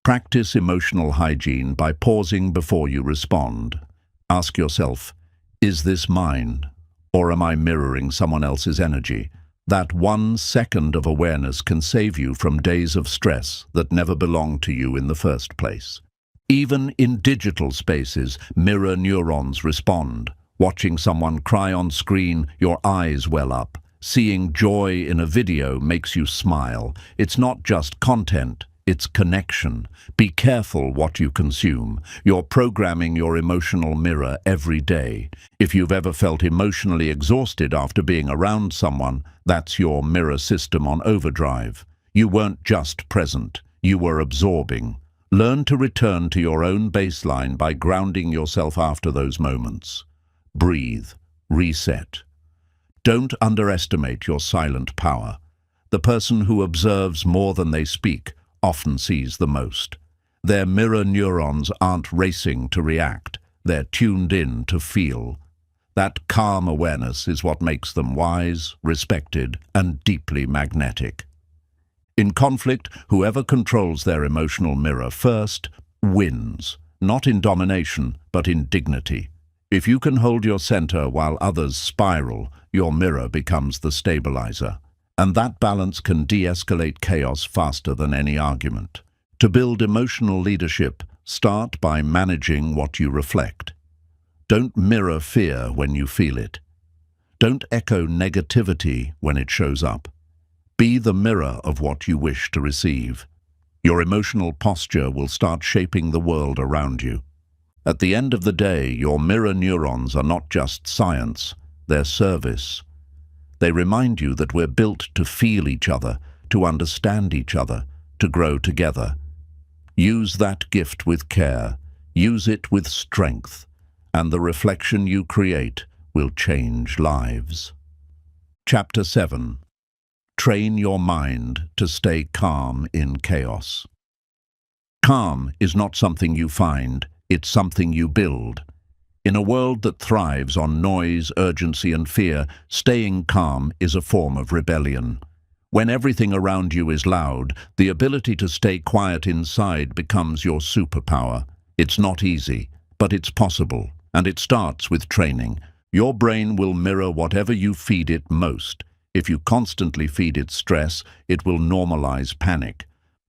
Practice emotional hygiene by pausing before you respond. Ask yourself, is this mine, or am I mirroring someone else's energy? That 1 second of awareness can save you from days of stress that never belonged to you in the first place. Even in digital spaces, mirror neurons respond. Watching someone cry on screen, your eyes well up. Seeing joy in a video makes you smile. It's not just content, it's connection. Be careful what you consume. You're programming your emotional mirror every day. If you've ever felt emotionally exhausted after being around someone, that's your mirror system on overdrive. You weren't just present, you were absorbing. Learn to return to your own baseline by grounding yourself after those moments. Breathe. Reset. Don't underestimate your silent power. The person who observes more than they speak often sees the most. Their mirror neurons aren't racing to react. They're tuned in to feel. That calm awareness is what makes them wise, respected, and deeply magnetic. In conflict, whoever controls their emotional mirror first wins, not in domination, but in dignity. If you can hold your center while others spiral, your mirror becomes the stabilizer. And that balance can de-escalate chaos faster than any argument. To build emotional leadership, start by managing what you reflect. Don't mirror fear when you feel it. Don't echo negativity when it shows up. Be the mirror of what you wish to receive. Your emotional posture will start shaping the world around you. At the end of the day, your mirror neurons are not just science, they're service. They remind you that we're built to feel each other, to understand each other, to grow together. Use that gift with care, use it with strength, and the reflection you create will change lives. Chapter 7. Train your mind to stay calm in chaos. Calm is not something you find, it's something you build. In a world that thrives on noise, urgency, and fear, staying calm is a form of rebellion. When everything around you is loud, the ability to stay quiet inside becomes your superpower. It's not easy, but it's possible, and it starts with training. Your brain will mirror whatever you feed it most. If you constantly feed it stress, it will normalize panic.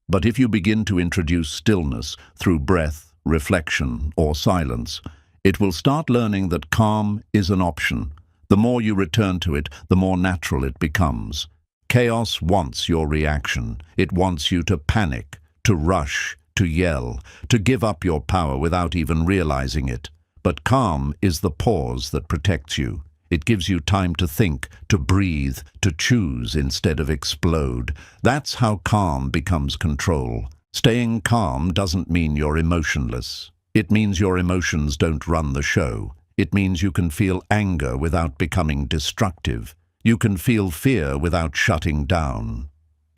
But if you begin to introduce stillness through breath, reflection, or silence, it will start learning that calm is an option. The more you return to it, the more natural it becomes. Chaos wants your reaction. It wants you to panic, to rush, to yell, to give up your power without even realizing it. But calm is the pause that protects you. It gives you time to think, to breathe, to choose instead of explode. That's how calm becomes control. Staying calm doesn't mean you're emotionless. It means your emotions don't run the show. It means you can feel anger without becoming destructive. You can feel fear without shutting down.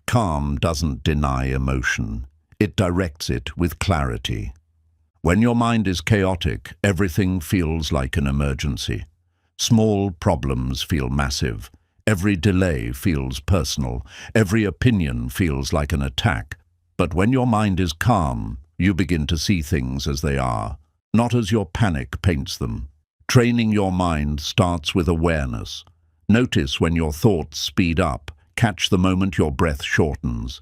Calm doesn't deny emotion. It directs it with clarity. When your mind is chaotic, everything feels like an emergency. Small problems feel massive. Every delay feels personal. Every opinion feels like an attack. But when your mind is calm, you begin to see things as they are, not as your panic paints them. Training your mind starts with awareness. Notice when your thoughts speed up. Catch the moment your breath shortens.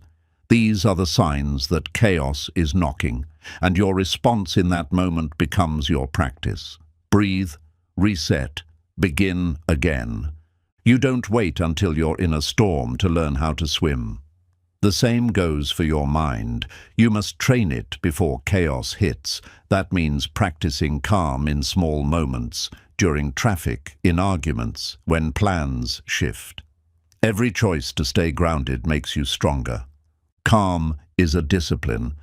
These are the signs that chaos is knocking, and your response in that moment becomes your practice. Breathe, reset, begin again. You don't wait until you're in a storm to learn how to swim. The same goes for your mind. You must train it before chaos hits. That means practicing calm in small moments, during traffic, in arguments, when plans shift. Every choice to stay grounded makes you stronger. Calm is a discipline,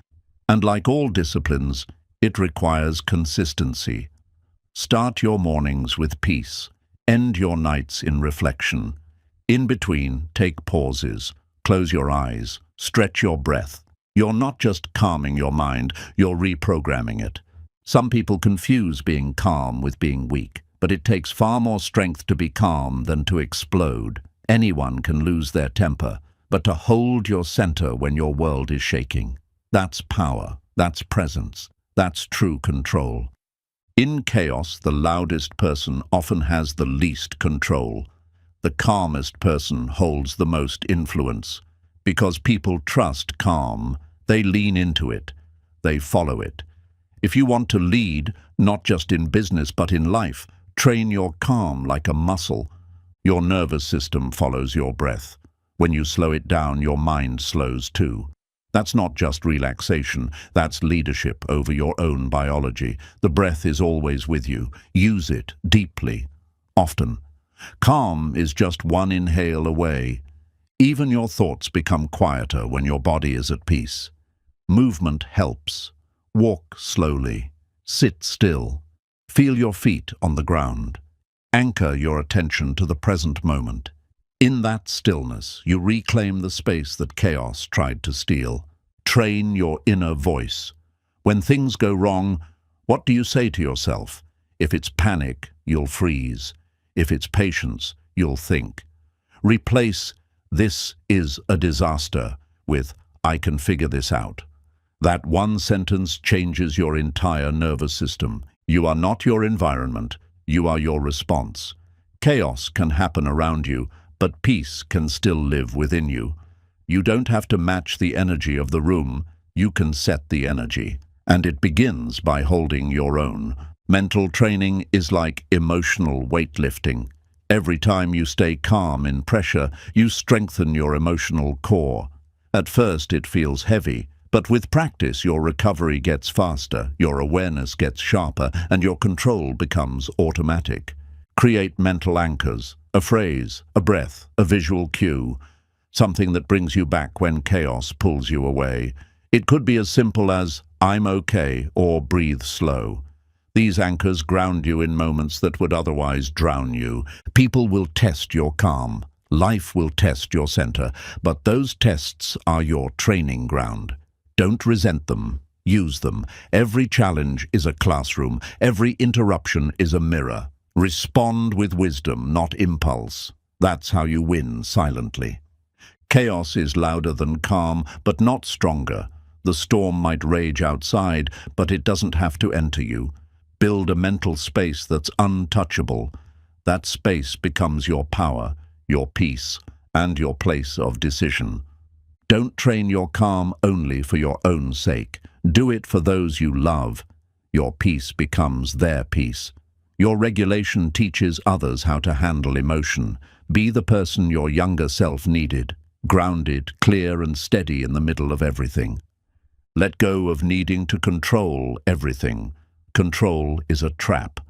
and like all disciplines, it requires consistency. Start your mornings with peace. End your nights in reflection. In between, take pauses. Close your eyes. Stretch your breath. You're not just calming your mind, you're reprogramming it. Some people confuse being calm with being weak, but it takes far more strength to be calm than to explode. Anyone can lose their temper, but to hold your center when your world is shaking. That's power. That's presence. That's true control. In chaos, the loudest person often has the least control. The calmest person holds the most influence. Because people trust calm, they lean into it. They follow it. If you want to lead, not just in business but in life, train your calm like a muscle. Your nervous system follows your breath. When you slow it down, your mind slows too. That's not just relaxation, that's leadership over your own biology. The breath is always with you. Use it deeply, often. Calm is just one inhale away. Even your thoughts become quieter when your body is at peace. Movement helps. Walk slowly. Sit still. Feel your feet on the ground. Anchor your attention to the present moment. In that stillness, you reclaim the space that chaos tried to steal. Train your inner voice. When things go wrong, what do you say to yourself? If it's panic, you'll freeze. If it's patience, you'll think. Replace "this is a disaster" with "I can figure this out." That one sentence changes your entire nervous system. You are not your environment. You are your response. Chaos can happen around you, but peace can still live within you. You don't have to match the energy of the room. You can set the energy. And it begins by holding your own. Mental training is like emotional weightlifting. Every time you stay calm in pressure, you strengthen your emotional core. At first it feels heavy, but with practice your recovery gets faster, your awareness gets sharper, and your control becomes automatic. Create mental anchors, a phrase, a breath, a visual cue, something that brings you back when chaos pulls you away. It could be as simple as "I'm okay" or "breathe slow." These anchors ground you in moments that would otherwise drown you. People will test your calm. Life will test your center, but those tests are your training ground. Don't resent them. Use them. Every challenge is a classroom. Every interruption is a mirror. Respond with wisdom, not impulse. That's how you win silently. Chaos is louder than calm, but not stronger. The storm might rage outside, but it doesn't have to enter you. Build a mental space that's untouchable. That space becomes your power, your peace, and your place of decision. Don't train your calm only for your own sake. Do it for those you love. Your peace becomes their peace. Your regulation teaches others how to handle emotion. Be the person your younger self needed, grounded, clear, and steady in the middle of everything. Let go of needing to control everything. Control is a trap.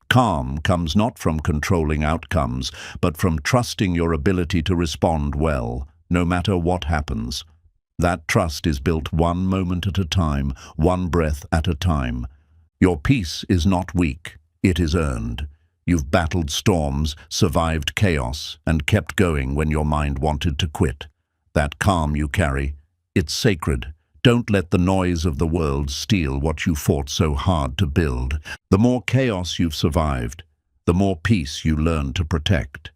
Calm comes not from controlling outcomes, but from trusting your ability to respond well, no matter what happens. That trust is built one moment at a time, one breath at a time. Your peace is not weak, it is earned. You've battled storms, survived chaos, and kept going when your mind wanted to quit. That calm you carry, it's sacred. Don't let the noise of the world steal what you fought so hard to build. The more chaos you've survived, the more peace you learn to protect.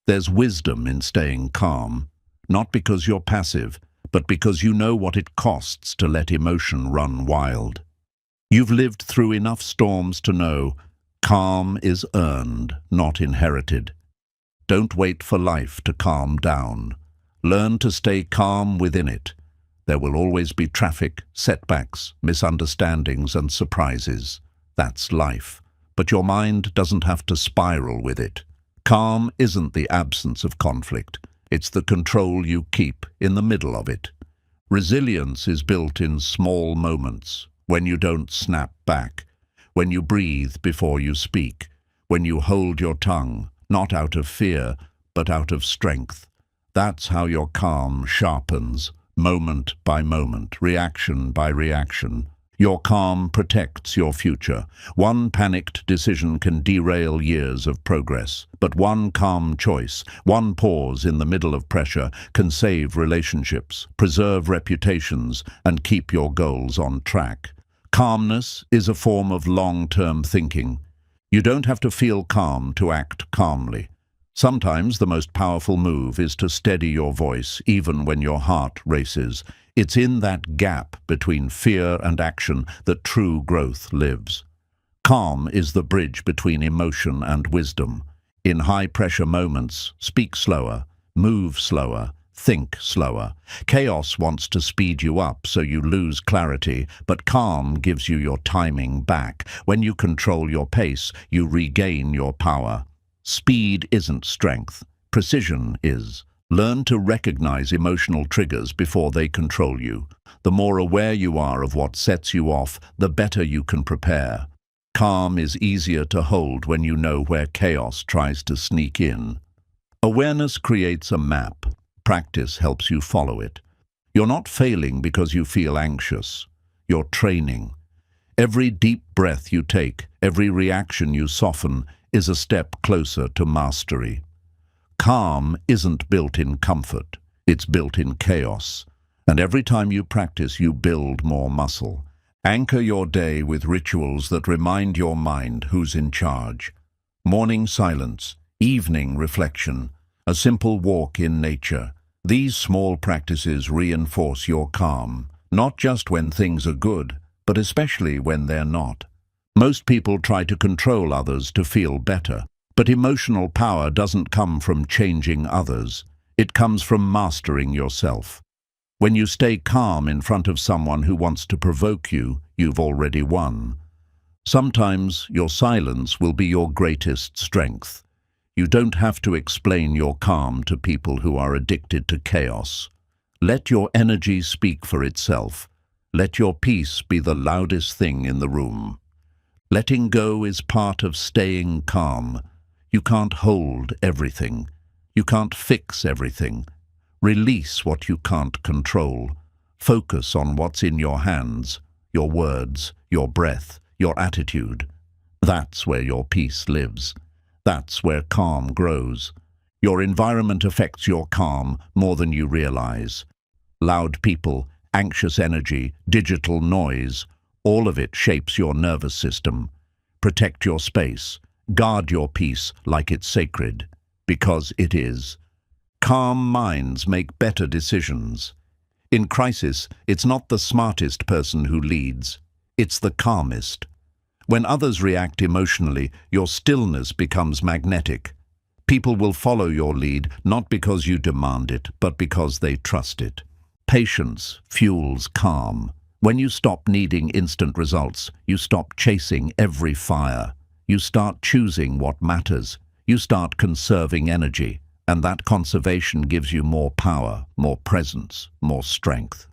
There's wisdom in staying calm, not because you're passive, but because you know what it costs to let emotion run wild. You've lived through enough storms to know calm is earned, not inherited. Don't wait for life to calm down. Learn to stay calm within it. There will always be traffic, setbacks, misunderstandings, and surprises. That's life. But your mind doesn't have to spiral with it. Calm isn't the absence of conflict. It's the control you keep in the middle of it. Resilience is built in small moments, when you don't snap back, when you breathe before you speak, when you hold your tongue, not out of fear, but out of strength. That's how your calm sharpens, moment by moment, reaction by reaction. Your calm protects your future. One panicked decision can derail years of progress, but one calm choice, one pause in the middle of pressure, can save relationships, preserve reputations, and keep your goals on track. Calmness is a form of long-term thinking. You don't have to feel calm to act calmly. Sometimes the most powerful move is to steady your voice, even when your heart races. It's in that gap between fear and action that true growth lives. Calm is the bridge between emotion and wisdom. In high-pressure moments, speak slower, move slower, think slower. Chaos wants to speed you up so you lose clarity, but calm gives you your timing back. When you control your pace, you regain your power. Speed isn't strength, precision is. Learn to recognize emotional triggers before they control you. The more aware you are of what sets you off, the better you can prepare. Calm is easier to hold when you know where chaos tries to sneak in. Awareness creates a map. Practice helps you follow it. You're not failing because you feel anxious. You're training. Every deep breath you take, every reaction you soften, is a step closer to mastery. Calm isn't built in comfort, it's built in chaos. And every time you practice, you build more muscle. Anchor your day with rituals that remind your mind who's in charge. Morning silence, evening reflection, a simple walk in nature. These small practices reinforce your calm, not just when things are good, but especially when they're not. Most people try to control others to feel better, but emotional power doesn't come from changing others. It comes from mastering yourself. When you stay calm in front of someone who wants to provoke you, you've already won. Sometimes your silence will be your greatest strength. You don't have to explain your calm to people who are addicted to chaos. Let your energy speak for itself. Let your peace be the loudest thing in the room. Letting go is part of staying calm. You can't hold everything. You can't fix everything. Release what you can't control. Focus on what's in your hands, your words, your breath, your attitude. That's where your peace lives. That's where calm grows. Your environment affects your calm more than you realize. Loud people, anxious energy, digital noise, all of it shapes your nervous system. Protect your space. Guard your peace like it's sacred, because it is. Calm minds make better decisions. In crisis, it's not the smartest person who leads. It's the calmest. When others react emotionally, your stillness becomes magnetic. People will follow your lead not because you demand it, but because they trust it. Patience fuels calm. When you stop needing instant results, you stop chasing every fire. You start choosing what matters. You start conserving energy. And that conservation gives you more power, more presence, more strength.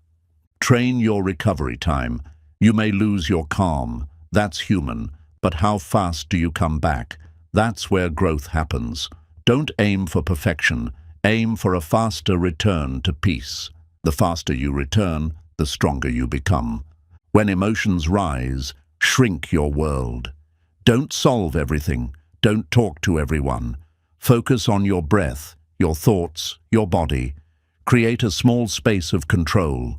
Train your recovery time. You may lose your calm. That's human. But how fast do you come back? That's where growth happens. Don't aim for perfection. Aim for a faster return to peace. The faster you return, the stronger you become. When emotions rise, shrink your world. Don't solve everything. Don't talk to everyone. Focus on your breath, your thoughts, your body. Create a small space of control.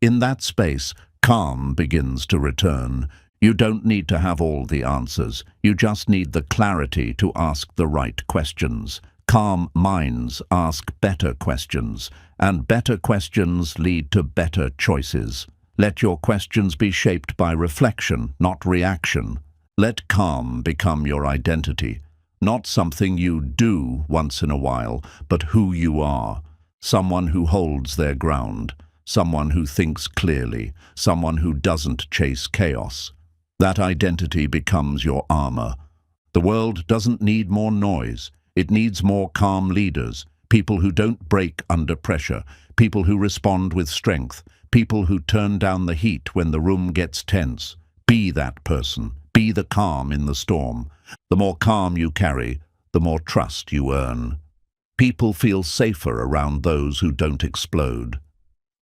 In that space, calm begins to return. You don't need to have all the answers. You just need the clarity to ask the right questions. Calm minds ask better questions, and better questions lead to better choices. Let your questions be shaped by reflection, not reaction. Let calm become your identity, not something you do once in a while, but who you are. Someone who holds their ground, someone who thinks clearly, someone who doesn't chase chaos. That identity becomes your armor. The world doesn't need more noise. It needs more calm leaders, people who don't break under pressure, people who respond with strength, people who turn down the heat when the room gets tense. Be that person. Be the calm in the storm. The more calm you carry, the more trust you earn. People feel safer around those who don't explode.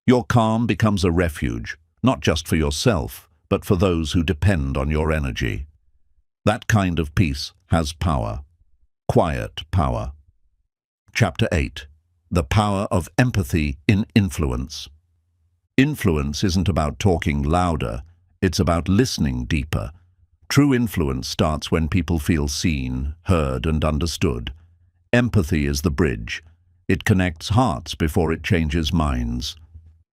Your calm becomes a refuge, not just for yourself, but for those who depend on your energy. That kind of peace has power. Quiet power. Chapter 8. The power of empathy in influence. Influence isn't about talking louder, it's about listening deeper. True influence starts when people feel seen, heard, and understood. Empathy is the bridge. It connects hearts before it changes minds.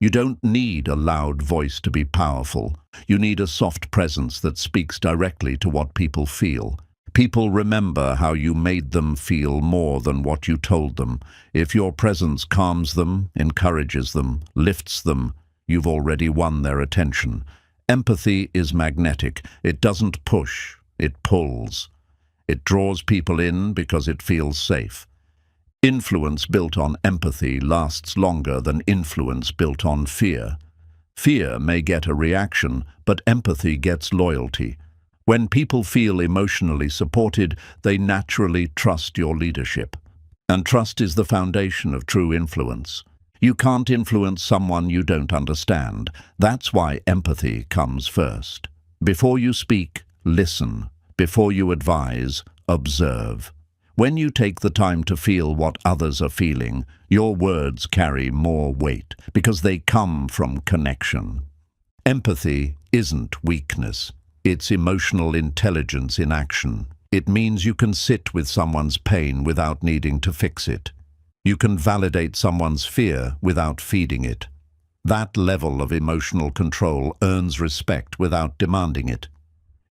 You don't need a loud voice to be powerful. You need a soft presence that speaks directly to what people feel. People remember how you made them feel more than what you told them. If your presence calms them, encourages them, lifts them, you've already won their attention. Empathy is magnetic. It doesn't push, it pulls. It draws people in because it feels safe. Influence built on empathy lasts longer than influence built on fear. Fear may get a reaction, but empathy gets loyalty. When people feel emotionally supported, they naturally trust your leadership. And trust is the foundation of true influence. You can't influence someone you don't understand. That's why empathy comes first. Before you speak, listen. Before you advise, observe. When you take the time to feel what others are feeling, your words carry more weight because they come from connection. Empathy isn't weakness. It's emotional intelligence in action. It means you can sit with someone's pain without needing to fix it. You can validate someone's fear without feeding it. That level of emotional control earns respect without demanding it.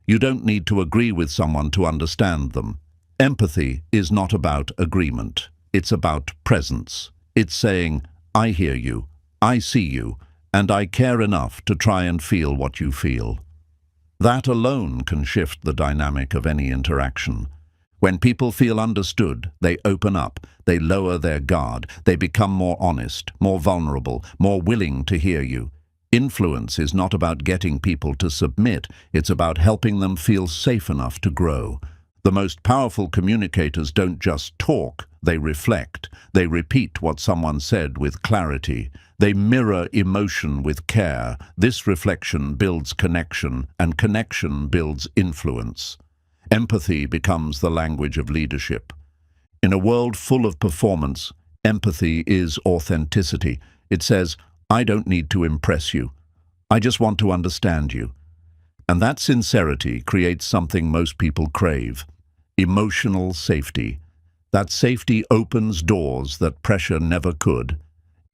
You don't need to agree with someone to understand them. Empathy is not about agreement. It's about presence. It's saying, I hear you, I see you, and I care enough to try and feel what you feel. That alone can shift the dynamic of any interaction. When people feel understood, they open up, they lower their guard, they become more honest, more vulnerable, more willing to hear you. Influence is not about getting people to submit, it's about helping them feel safe enough to grow. The most powerful communicators don't just talk, they reflect. They repeat what someone said with clarity. They mirror emotion with care. This reflection builds connection, and connection builds influence. Empathy becomes the language of leadership. In a world full of performance, empathy is authenticity. It says, I don't need to impress you. I just want to understand you. And that sincerity creates something most people crave. Emotional safety. That safety opens doors that pressure never could.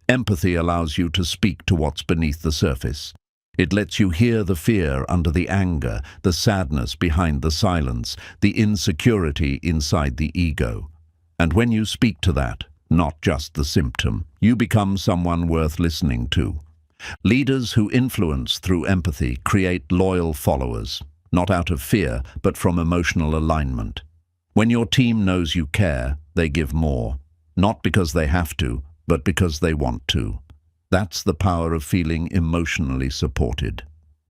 Empathy allows you to speak to what's beneath the surface. It lets you hear the fear under the anger, the sadness behind the silence, the insecurity inside the ego. And when you speak to that, not just the symptom, you become someone worth listening to. Leaders who influence through empathy create loyal followers, not out of fear, but from emotional alignment. When your team knows you care, they give more, not because they have to, but because they want to. That's the power of feeling emotionally supported.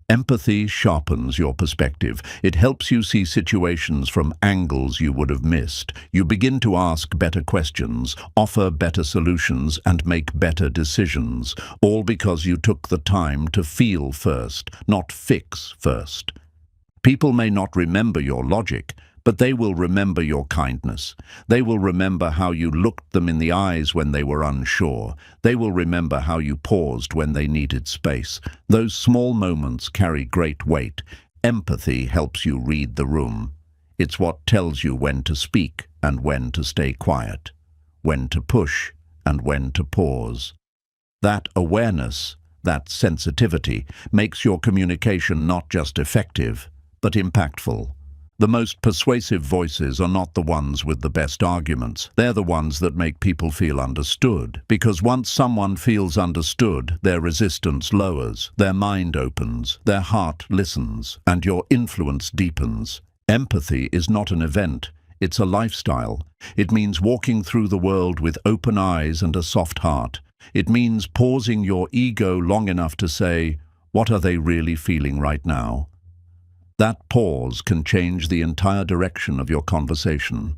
Empathy sharpens your perspective. It helps you see situations from angles you would have missed. You begin to ask better questions, offer better solutions, and make better decisions, all because you took the time to feel first, not fix first. People may not remember your logic, but they will remember your kindness. They will remember how you looked them in the eyes when they were unsure. They will remember how you paused when they needed space. Those small moments carry great weight. Empathy helps you read the room. It's what tells you when to speak and when to stay quiet, when to push and when to pause. That awareness, that sensitivity, makes your communication not just effective, but impactful. The most persuasive voices are not the ones with the best arguments. They're the ones that make people feel understood. Because once someone feels understood, their resistance lowers, their mind opens, their heart listens, and your influence deepens. Empathy is not an event, it's a lifestyle. It means walking through the world with open eyes and a soft heart. It means pausing your ego long enough to say, what are they really feeling right now? That pause can change the entire direction of your conversation.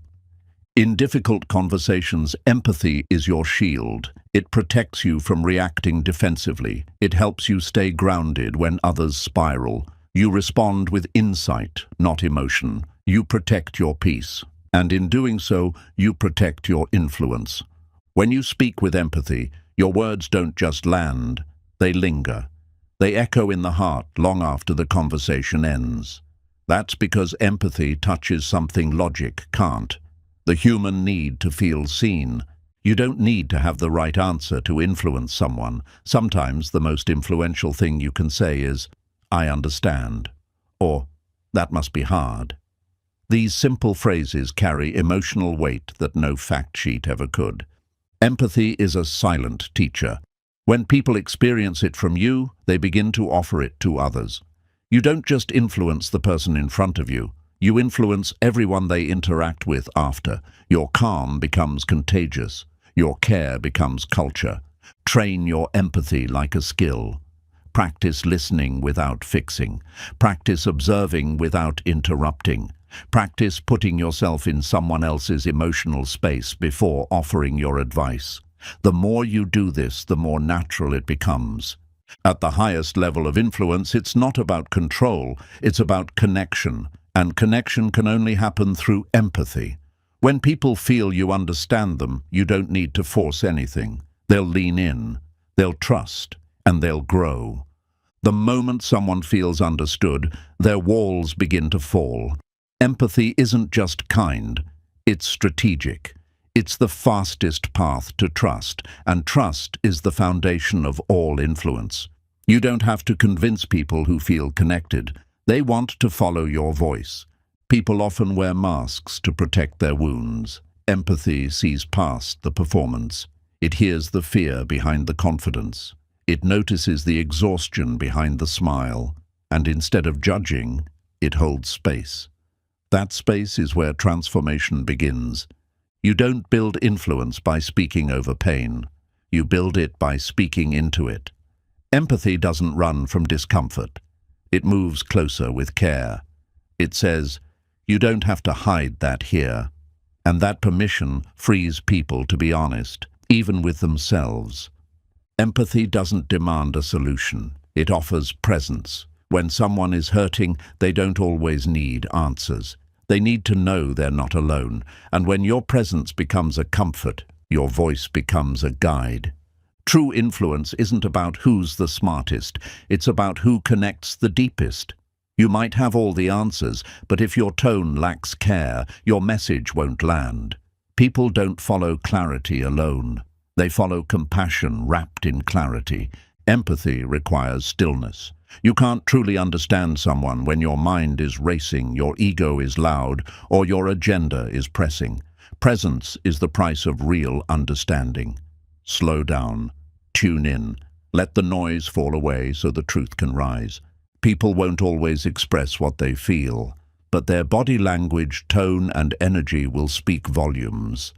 In difficult conversations, empathy is your shield. It protects you from reacting defensively. It helps you stay grounded when others spiral. You respond with insight, not emotion. You protect your peace. And in doing so, you protect your influence. When you speak with empathy, your words don't just land, they linger. They echo in the heart long after the conversation ends. That's because empathy touches something logic can't. The human need to feel seen. You don't need to have the right answer to influence someone. Sometimes the most influential thing you can say is, "I understand," or "That must be hard." These simple phrases carry emotional weight that no fact sheet ever could. Empathy is a silent teacher. When people experience it from you, they begin to offer it to others. You don't just influence the person in front of you. You influence everyone they interact with after. Your calm becomes contagious. Your care becomes culture. Train your empathy like a skill. Practice listening without fixing. Practice observing without interrupting. Practice putting yourself in someone else's emotional space before offering your advice. The more you do this, the more natural it becomes. At the highest level of influence, it's not about control, it's about connection. And connection can only happen through empathy. When people feel you understand them, you don't need to force anything. They'll lean in, they'll trust, and they'll grow. The moment someone feels understood, their walls begin to fall. Empathy isn't just kind, it's strategic. It's the fastest path to trust, and trust is the foundation of all influence. You don't have to convince people who feel connected. They want to follow your voice. People often wear masks to protect their wounds. Empathy sees past the performance. It hears the fear behind the confidence. It notices the exhaustion behind the smile. And instead of judging, it holds space. That space is where transformation begins. You don't build influence by speaking over pain. You build it by speaking into it. Empathy doesn't run from discomfort. It moves closer with care. It says, "You don't have to hide that here." And that permission frees people to be honest, even with themselves. Empathy doesn't demand a solution. It offers presence. When someone is hurting, they don't always need answers. They need to know they're not alone. And when your presence becomes a comfort, your voice becomes a guide. True influence isn't about who's the smartest, it's about who connects the deepest. You might have all the answers, but if your tone lacks care, your message won't land. People don't follow clarity alone. They follow compassion wrapped in clarity. Empathy requires stillness. You can't truly understand someone when your mind is racing, your ego is loud, or your agenda is pressing. Presence is the price of real understanding. Slow down. Tune in. Let the noise fall away so the truth can rise. People won't always express what they feel, but their body language, tone, and energy will speak volumes.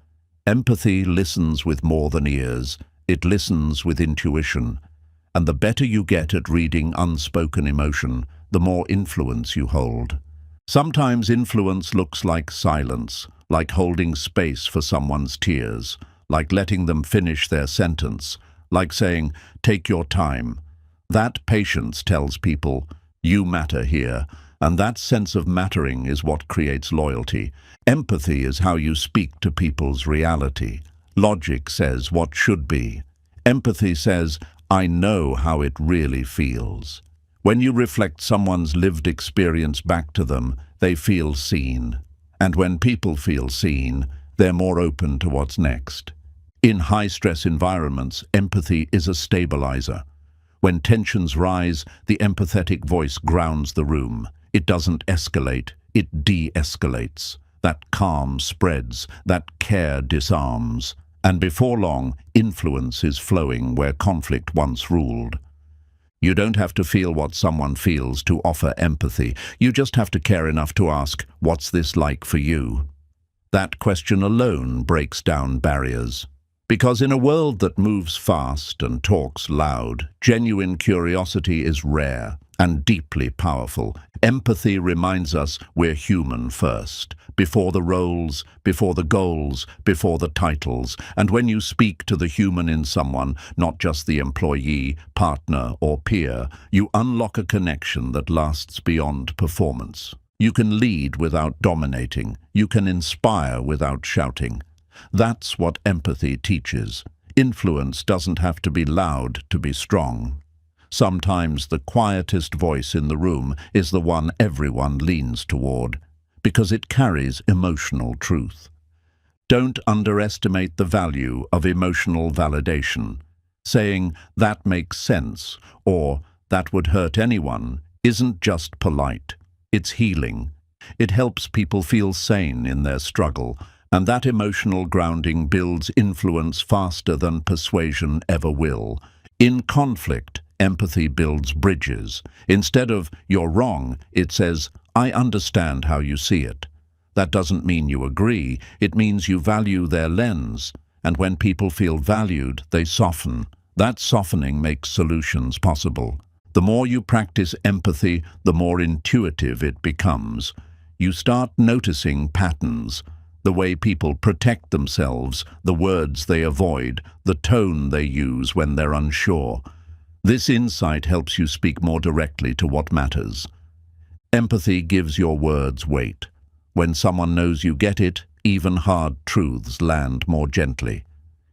Empathy listens with more than ears. It listens with intuition. And the better you get at reading unspoken emotion, the more influence you hold. Sometimes influence looks like silence, like holding space for someone's tears, like letting them finish their sentence, like saying, "Take your time." That patience tells people, "You matter here," and that sense of mattering is what creates loyalty. Empathy is how you speak to people's reality. Logic says what should be. Empathy says, "I know how it really feels." When you reflect someone's lived experience back to them, they feel seen. And when people feel seen, they're more open to what's next. In high-stress environments, empathy is a stabilizer. When tensions rise, the empathetic voice grounds the room. It doesn't escalate, it de-escalates. That calm spreads, that care disarms. And before long, influence is flowing where conflict once ruled. You don't have to feel what someone feels to offer empathy. You just have to care enough to ask, "What's this like for you?" That question alone breaks down barriers. Because in a world that moves fast and talks loud, genuine curiosity is rare. and deeply powerful. Empathy reminds us we're human first, before the roles, before the goals, before the titles. And when you speak to the human in someone, not just the employee, partner, or peer, you unlock a connection that lasts beyond performance. You can lead without dominating. You can inspire without shouting. That's what empathy teaches. Influence doesn't have to be loud to be strong. Sometimes the quietest voice in the room is the one everyone leans toward, because it carries emotional truth. Don't underestimate the value of emotional validation. Saying, "that makes sense," or "that would hurt anyone," isn't just polite. It's healing. It helps people feel sane in their struggle, and that emotional grounding builds influence faster than persuasion ever will. In conflict, empathy builds bridges. Instead of "you're wrong," it says, "I understand how you see it." That doesn't mean you agree, it means you value their lens. And when people feel valued, they soften. That softening makes solutions possible. The more you practice empathy, the more intuitive it becomes. You start noticing patterns. The way people protect themselves, the words they avoid, the tone they use when they're unsure. This insight helps you speak more directly to what matters. Empathy gives your words weight. When someone knows you get it, even hard truths land more gently.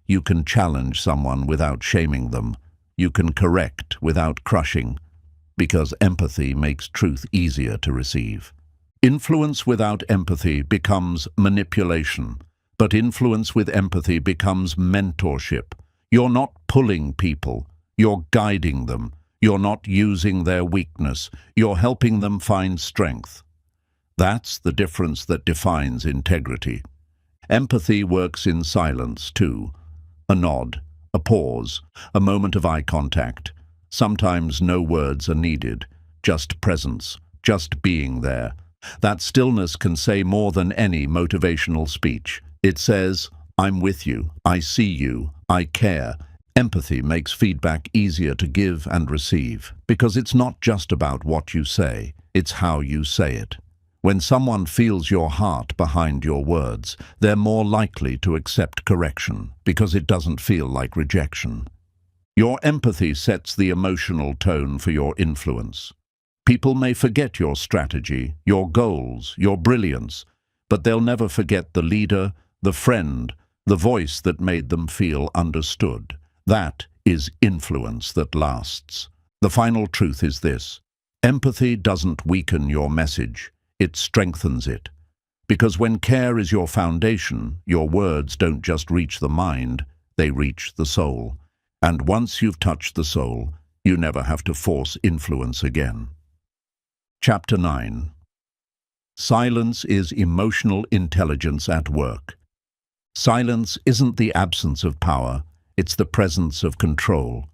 You can challenge someone without shaming them. You can correct without crushing, because empathy makes truth easier to receive. Influence without empathy becomes manipulation, but influence with empathy becomes mentorship. You're not pulling people. You're guiding them. You're not using their weakness. You're helping them find strength. That's the difference that defines integrity. Empathy works in silence, too. A nod, a pause, a moment of eye contact. Sometimes no words are needed, just presence, just being there. That stillness can say more than any motivational speech. It says, "I'm with you, I see you, I care." Empathy makes feedback easier to give and receive, because it's not just about what you say, it's how you say it. When someone feels your heart behind your words, they're more likely to accept correction, because it doesn't feel like rejection. Your empathy sets the emotional tone for your influence. People may forget your strategy, your goals, your brilliance, but they'll never forget the leader, the friend, the voice that made them feel understood. That is influence that lasts. The final truth is this: empathy doesn't weaken your message, it strengthens it. Because when care is your foundation, your words don't just reach the mind, they reach the soul. And once you've touched the soul, you never have to force influence again. Chapter 9. Silence is emotional intelligence at work. Silence isn't the absence of power, it's the presence of control.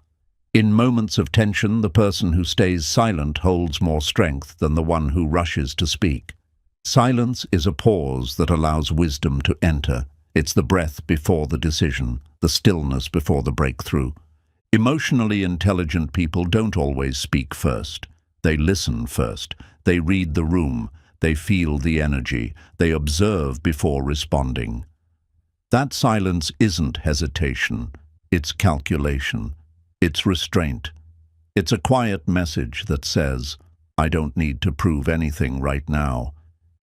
In moments of tension, the person who stays silent holds more strength than the one who rushes to speak. Silence is a pause that allows wisdom to enter. It's the breath before the decision, the stillness before the breakthrough. Emotionally intelligent people don't always speak first. They listen first. They read the room. They feel the energy. They observe before responding. That silence isn't hesitation. It's calculation. It's restraint. It's a quiet message that says, "I don't need to prove anything right now."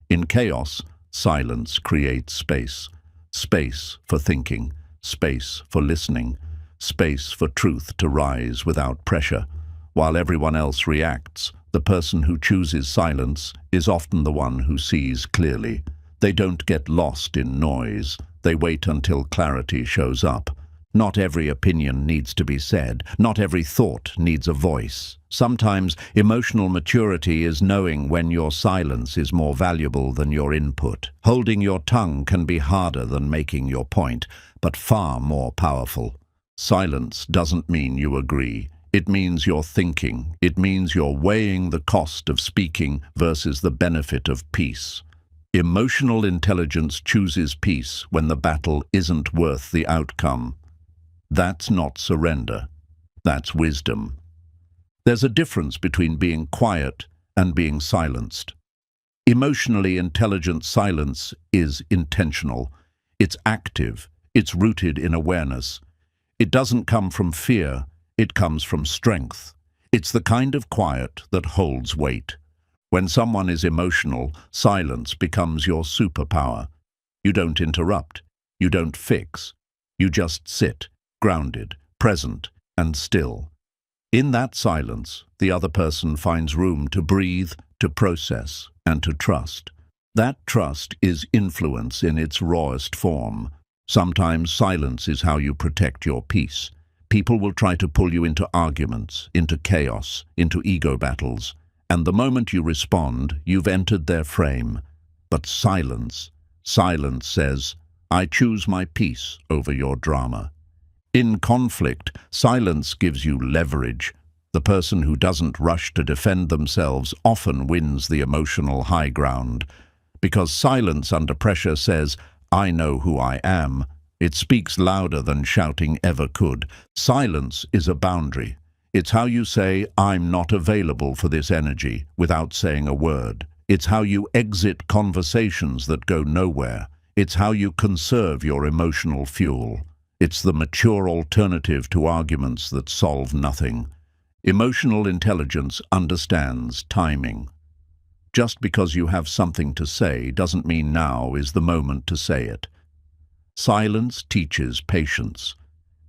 In chaos, silence creates space. Space for thinking, space for listening, space for truth to rise without pressure. While everyone else reacts, the person who chooses silence is often the one who sees clearly. They don't get lost in noise. They wait until clarity shows up. Not every opinion needs to be said. Not every thought needs a voice. Sometimes emotional maturity is knowing when your silence is more valuable than your input. Holding your tongue can be harder than making your point, but far more powerful. Silence doesn't mean you agree. It means you're thinking. It means you're weighing the cost of speaking versus the benefit of peace. Emotional intelligence chooses peace when the battle isn't worth the outcome. That's not surrender. That's wisdom. There's a difference between being quiet and being silenced. Emotionally intelligent silence is intentional. It's active. It's rooted in awareness. It doesn't come from fear. It comes from strength. It's the kind of quiet that holds weight. When someone is emotional, silence becomes your superpower. You don't interrupt. You don't fix. You just sit, grounded, present, and still. In that silence, the other person finds room to breathe, to process, and to trust. That trust is influence in its rawest form. Sometimes silence is how you protect your peace. People will try to pull you into arguments, into chaos, into ego battles, and the moment you respond, you've entered their frame. But silence says, I choose my peace over your drama. In conflict, silence gives you leverage. The person who doesn't rush to defend themselves often wins the emotional high ground. Because silence under pressure says, I know who I am. It speaks louder than shouting ever could. Silence is a boundary. It's how you say, I'm not available for this energy, without saying a word. It's how you exit conversations that go nowhere. It's how you conserve your emotional fuel. It's the mature alternative to arguments that solve nothing. Emotional intelligence understands timing. Just because you have something to say doesn't mean now is the moment to say it. Silence teaches patience,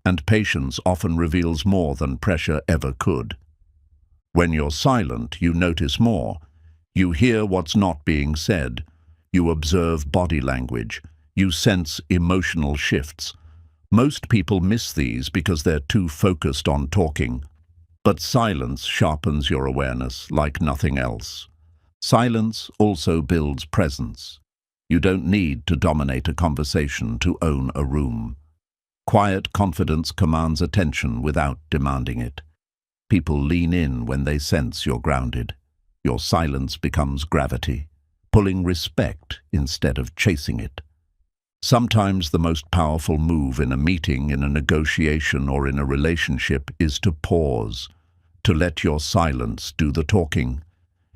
and patience often reveals more than pressure ever could. When you're silent, you notice more. You hear what's not being said. You observe body language. You sense emotional shifts. Most people miss these because they're too focused on talking. But silence sharpens your awareness like nothing else. Silence also builds presence. You don't need to dominate a conversation to own a room. Quiet confidence commands attention without demanding it. People lean in when they sense you're grounded. Your silence becomes gravity, pulling respect instead of chasing it. Sometimes the most powerful move in a meeting, in a negotiation, or in a relationship is to pause, to let your silence do the talking.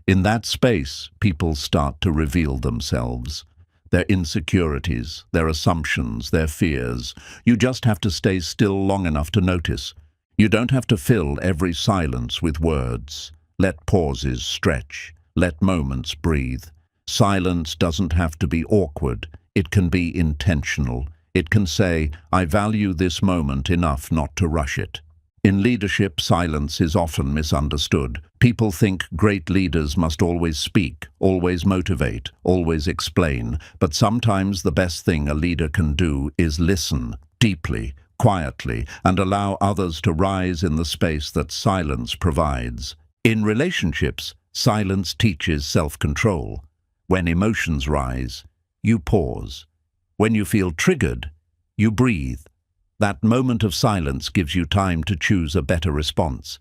In that space, people start to reveal themselves, their insecurities, their assumptions, their fears. You just have to stay still long enough to notice. You don't have to fill every silence with words. Let pauses stretch. Let moments breathe. Silence doesn't have to be awkward. It can be intentional. It can say, I value this moment enough not to rush it. In leadership, silence is often misunderstood. People think great leaders must always speak, always motivate, always explain. But sometimes the best thing a leader can do is listen deeply, quietly, and allow others to rise in the space that silence provides. In relationships, silence teaches self-control. When emotions rise, you pause. When you feel triggered, you breathe. That moment of silence gives you time to choose a better response.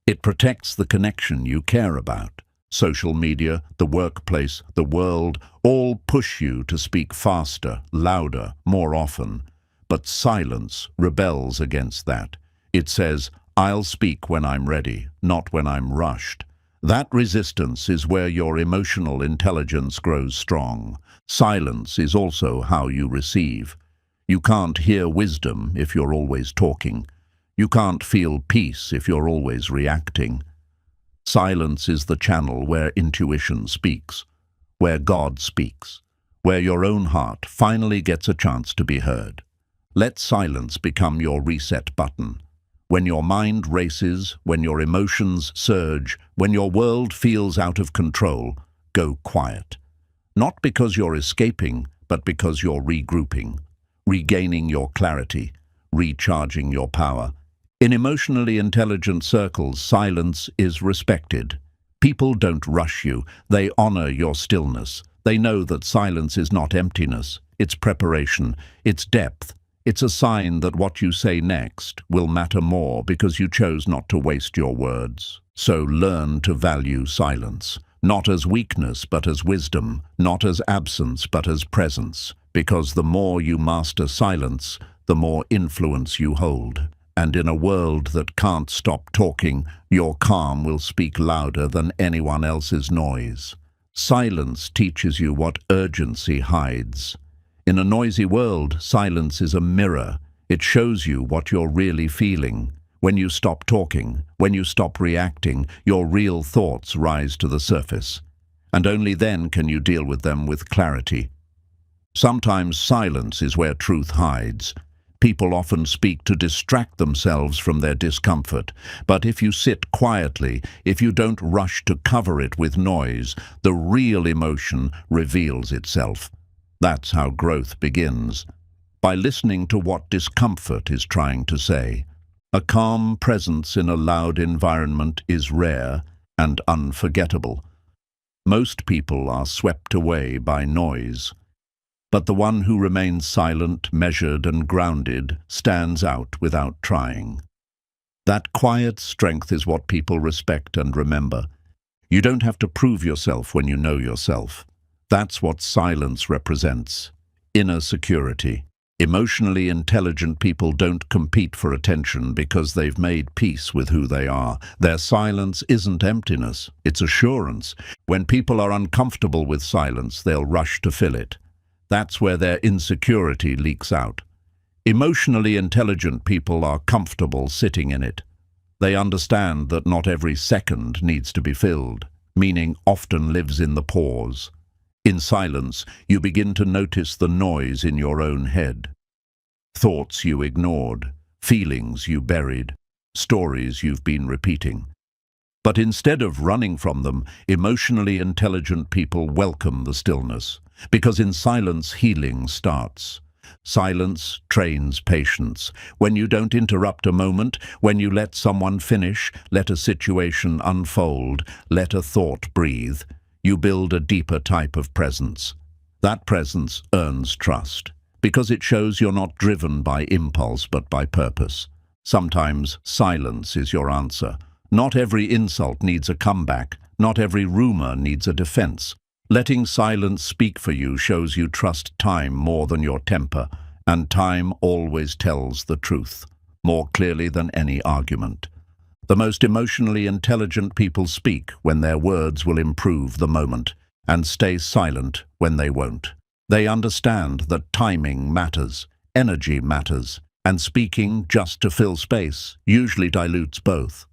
It protects the connection you care about. Social media, the workplace, the world, all push you to speak faster, louder, more often. But silence rebels against that. It says, I'll speak when I'm ready, not when I'm rushed. That resistance is where your emotional intelligence grows strong. Silence is also how you receive. You can't hear wisdom if you're always talking. You can't feel peace if you're always reacting. Silence is the channel where intuition speaks, where God speaks, where your own heart finally gets a chance to be heard. Let silence become your reset button. When your mind races, when your emotions surge, when your world feels out of control, go quiet. Not because you're escaping, but because you're regrouping, regaining your clarity, recharging your power. In emotionally intelligent circles, silence is respected. People don't rush you. They honor your stillness. They know that silence is not emptiness. It's preparation. It's depth. It's a sign that what you say next will matter more because you chose not to waste your words. So learn to value silence, not as weakness but as wisdom, not as absence but as presence, because the more you master silence, the more influence you hold. And in a world that can't stop talking, your calm will speak louder than anyone else's noise. Silence teaches you what urgency hides. In a noisy world, silence is a mirror. It shows you what you're really feeling. When you stop talking, when you stop reacting, your real thoughts rise to the surface. And only then can you deal with them with clarity. Sometimes silence is where truth hides. People often speak to distract themselves from their discomfort, but if you sit quietly, if you don't rush to cover it with noise, the real emotion reveals itself. That's how growth begins, by listening to what discomfort is trying to say. A calm presence in a loud environment is rare and unforgettable. Most people are swept away by noise, but the one who remains silent, measured, and grounded stands out without trying. That quiet strength is what people respect and remember. You don't have to prove yourself when you know yourself. That's what silence represents: inner security. Emotionally intelligent people don't compete for attention because they've made peace with who they are. Their silence isn't emptiness, it's assurance. When people are uncomfortable with silence, they'll rush to fill it. That's where their insecurity leaks out. Emotionally intelligent people are comfortable sitting in it. They understand that not every second needs to be filled. Meaning often lives in the pause. In silence, you begin to notice the noise in your own head. Thoughts you ignored, feelings you buried, stories you've been repeating. But instead of running from them, emotionally intelligent people welcome the stillness, because in silence healing starts. Silence trains patience. When you don't interrupt a moment, when you let someone finish, let a situation unfold, let a thought breathe, you build a deeper type of presence. That presence earns trust, because it shows you're not driven by impulse but by purpose. Sometimes silence is your answer. Not every insult needs a comeback. Not every rumor needs a defense. Letting silence speak for you shows you trust time more than your temper, and time always tells the truth, more clearly than any argument. The most emotionally intelligent people speak when their words will improve the moment, and stay silent when they won't. They understand that timing matters, energy matters, and speaking just to fill space usually dilutes both.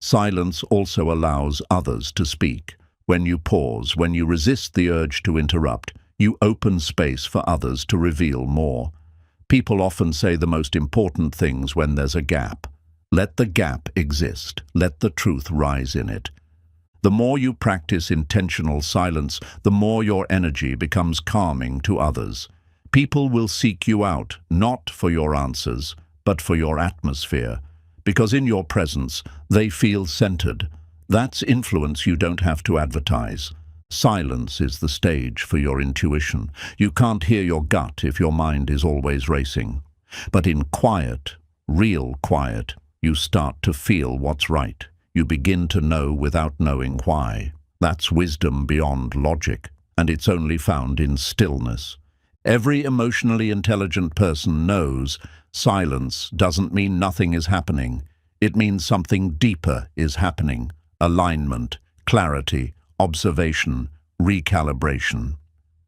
Silence also allows others to speak. When you pause, when you resist the urge to interrupt, you open space for others to reveal more. People often say the most important things when there's a gap. Let the gap exist. Let the truth rise in it. The more you practice intentional silence, the more your energy becomes calming to others. People will seek you out, not for your answers, but for your atmosphere. Because in your presence, they feel centered. That's influence you don't have to advertise. Silence is the stage for your intuition. You can't hear your gut if your mind is always racing. But in quiet, real quiet, you start to feel what's right. You begin to know without knowing why. That's wisdom beyond logic, and it's only found in stillness. Every emotionally intelligent person knows silence doesn't mean nothing is happening. It means something deeper is happening. Alignment, clarity, observation, recalibration.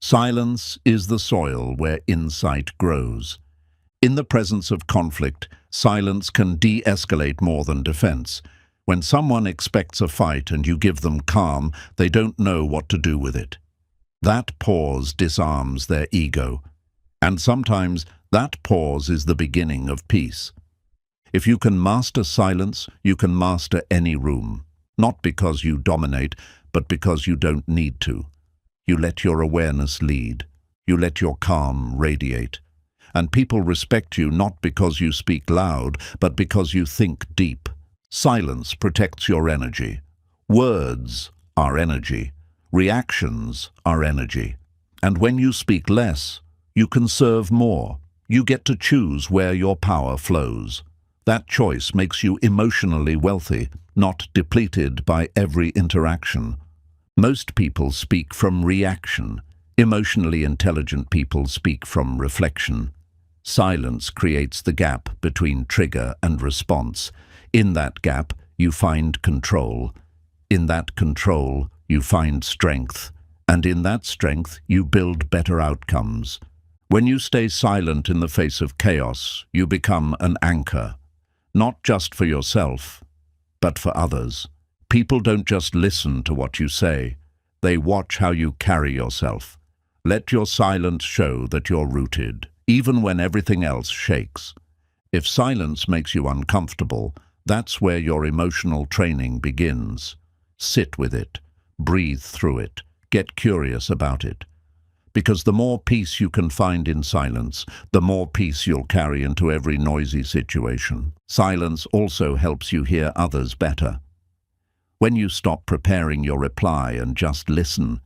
Silence is the soil where insight grows. In the presence of conflict, silence can de-escalate more than defense. When someone expects a fight and you give them calm, they don't know what to do with it. That pause disarms their ego. And sometimes that pause is the beginning of peace. If you can master silence, you can master any room. Not because you dominate, but because you don't need to. You let your awareness lead. You let your calm radiate. And people respect you not because you speak loud, but because you think deep. Silence protects your energy. Words are energy. Reactions are energy. And when you speak less, you can serve more. You get to choose where your power flows. That choice makes you emotionally wealthy, not depleted by every interaction. Most people speak from reaction. Emotionally intelligent people speak from reflection. Silence creates the gap between trigger and response. In that gap, you find control. In that control, you find strength. And in that strength, you build better outcomes. When you stay silent in the face of chaos, you become an anchor. Not just for yourself, but for others. People don't just listen to what you say. They watch how you carry yourself. Let your silence show that you're rooted, even when everything else shakes. If silence makes you uncomfortable, that's where your emotional training begins. Sit with it. Breathe through it. Get curious about it. Because the more peace you can find in silence, the more peace you'll carry into every noisy situation. Silence also helps you hear others better. When you stop preparing your reply and just listen,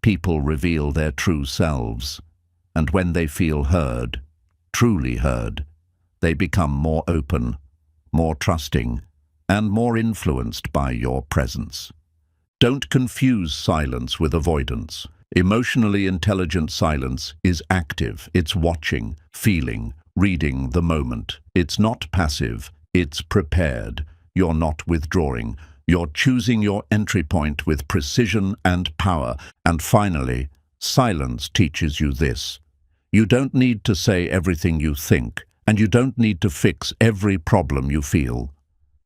people reveal their true selves. And when they feel heard, truly heard, they become more open, more trusting, and more influenced by your presence. Don't confuse silence with avoidance. Emotionally intelligent silence is active. It's watching, feeling, reading the moment. It's not passive. It's prepared. You're not withdrawing. You're choosing your entry point with precision and power. And finally, silence teaches you this. You don't need to say everything you think, and you don't need to fix every problem you feel.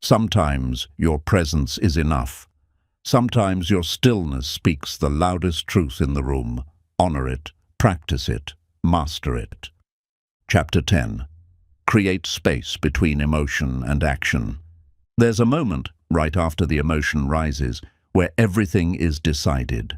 Sometimes your presence is enough. Sometimes your stillness speaks the loudest truth in the room. Honor it, practice it, master it. Chapter 10. Create space between emotion and action. There's a moment, right after the emotion rises, where everything is decided.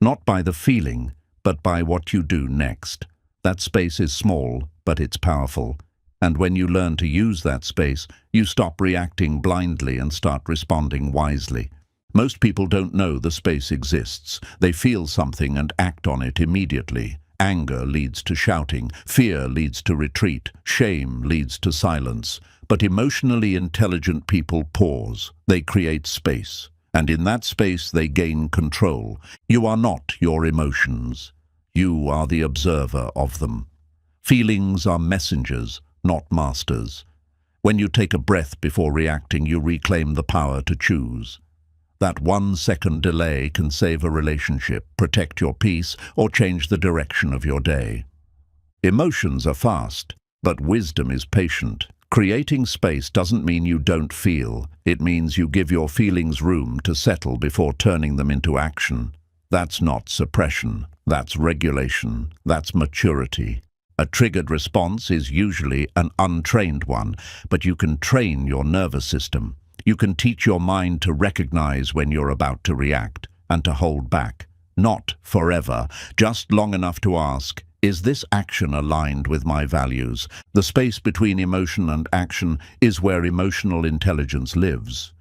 Not by the feeling, but by what you do next. That space is small, but it's powerful. And when you learn to use that space, you stop reacting blindly and start responding wisely. Most people don't know the space exists. They feel something and act on it immediately. Anger leads to shouting, fear leads to retreat, shame leads to silence. But emotionally intelligent people pause. They create space. And in that space they gain control. You are not your emotions. You are the observer of them. Feelings are messengers, not masters. When you take a breath before reacting, you reclaim the power to choose. That 1 second delay can save a relationship, protect your peace, or change the direction of your day. Emotions are fast, but wisdom is patient. Creating space doesn't mean you don't feel. It means you give your feelings room to settle before turning them into action. That's not suppression. That's regulation. That's maturity. A triggered response is usually an untrained one, but you can train your nervous system. You can teach your mind to recognize when you're about to react and to hold back. Not forever, just long enough to ask, is this action aligned with my values? The space between emotion and action is where emotional intelligence lives.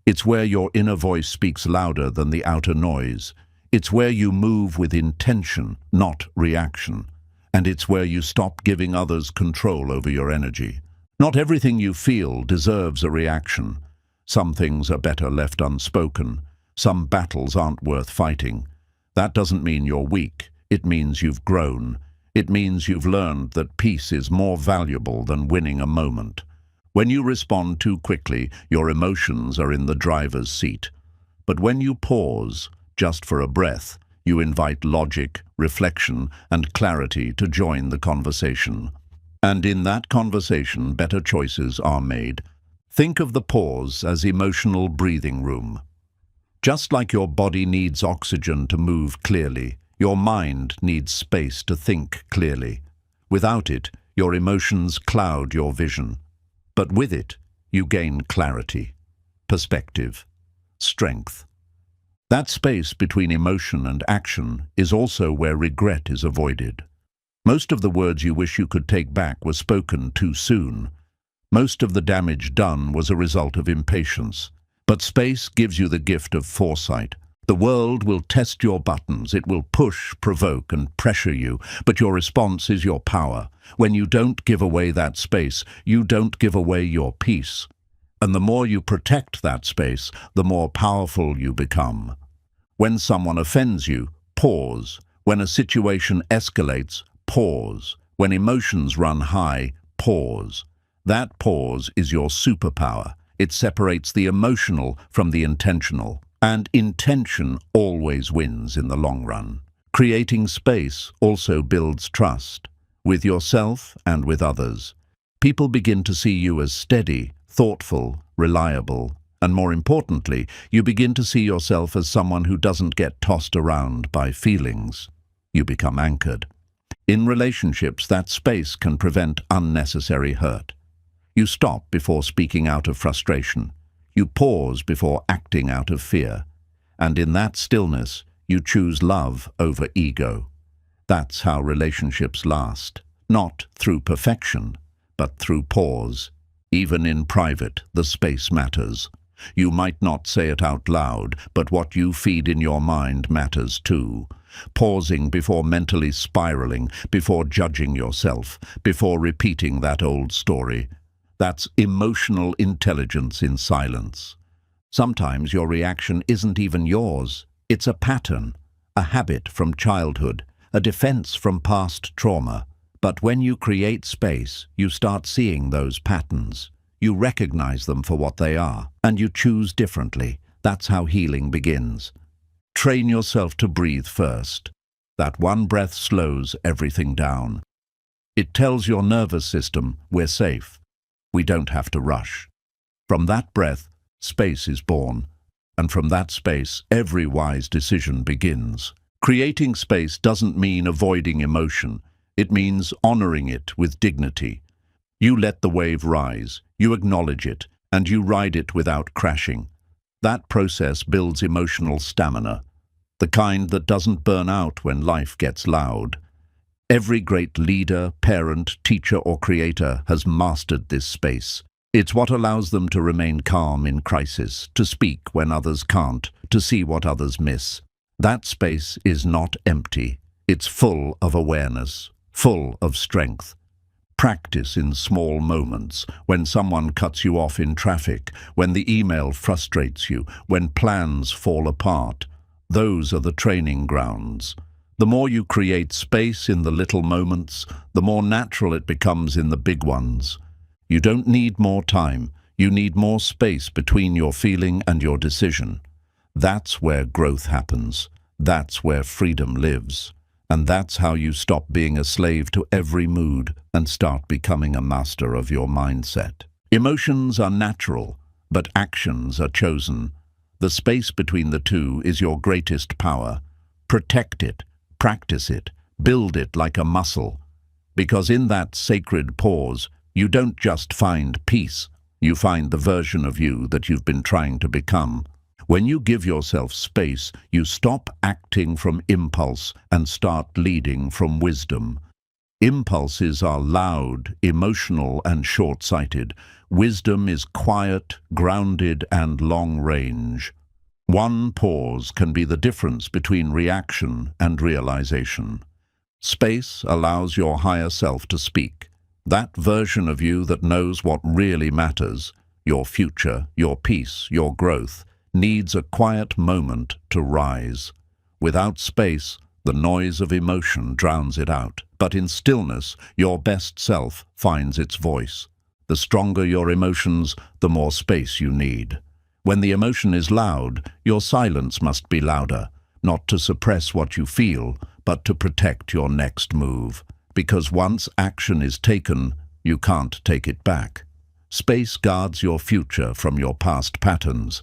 It's where your inner voice speaks louder than the outer noise. It's where you move with intention, not reaction. And it's where you stop giving others control over your energy. Not everything you feel deserves a reaction. Some things are better left unspoken. Some battles aren't worth fighting. That doesn't mean you're weak. It means you've grown. It means you've learned that peace is more valuable than winning a moment. When you respond too quickly, your emotions are in the driver's seat. But when you pause, just for a breath, you invite logic, reflection, and clarity to join the conversation. And in that conversation, better choices are made. Think of the pause as emotional breathing room. Just like your body needs oxygen to move clearly, your mind needs space to think clearly. Without it, your emotions cloud your vision. But with it, you gain clarity, perspective, strength. That space between emotion and action is also where regret is avoided. Most of the words you wish you could take back were spoken too soon. Most of the damage done was a result of impatience. But space gives you the gift of foresight. The world will test your buttons. It will push, provoke, and pressure you. But your response is your power. When you don't give away that space, you don't give away your peace. And the more you protect that space, the more powerful you become. When someone offends you, pause. When a situation escalates, pause. When emotions run high, pause. That pause is your superpower. It separates the emotional from the intentional. And intention always wins in the long run. Creating space also builds trust, with yourself and with others. People begin to see you as steady, thoughtful, reliable, and more importantly, you begin to see yourself as someone who doesn't get tossed around by feelings. You become anchored. In relationships, that space can prevent unnecessary hurt. You stop before speaking out of frustration. You pause before acting out of fear. And in that stillness, you choose love over ego. That's how relationships last, not through perfection, but through pause. Even in private, the space matters. You might not say it out loud, but what you feed in your mind matters too. Pausing before mentally spiraling, before judging yourself, before repeating that old story. That's emotional intelligence in silence. Sometimes your reaction isn't even yours. It's a pattern, a habit from childhood, a defense from past trauma. But when you create space, you start seeing those patterns. You recognize them for what they are, and you choose differently. That's how healing begins. Train yourself to breathe first. That one breath slows everything down. It tells your nervous system we're safe. We don't have to rush. From that breath, space is born. And from that space, every wise decision begins. Creating space doesn't mean avoiding emotion. It means honoring it with dignity. You let the wave rise, you acknowledge it, and you ride it without crashing. That process builds emotional stamina, the kind that doesn't burn out when life gets loud. Every great leader, parent, teacher, or creator has mastered this space. It's what allows them to remain calm in crisis, to speak when others can't, to see what others miss. That space is not empty. It's full of awareness, full of strength. Practice in small moments, when someone cuts you off in traffic, when the email frustrates you, when plans fall apart. Those are the training grounds. The more you create space in the little moments, the more natural it becomes in the big ones. You don't need more time, you need more space between your feeling and your decision. That's where growth happens. That's where freedom lives. And that's how you stop being a slave to every mood and start becoming a master of your mindset. Emotions are natural, but actions are chosen. The space between the two is your greatest power. Protect it, practice it, build it like a muscle. Because in that sacred pause, you don't just find peace, you find the version of you that you've been trying to become. When you give yourself space, you stop acting from impulse and start leading from wisdom. Impulses are loud, emotional, and short-sighted. Wisdom is quiet, grounded, and long-range. One pause can be the difference between reaction and realization. Space allows your higher self to speak. That version of you that knows what really matters, your future, your peace, your growth, needs a quiet moment to rise. Without space, the noise of emotion drowns it out. But in stillness, your best self finds its voice. The stronger your emotions, the more space you need. When the emotion is loud, your silence must be louder, not to suppress what you feel, but to protect your next move. Because once action is taken, you can't take it back. Space guards your future from your past patterns.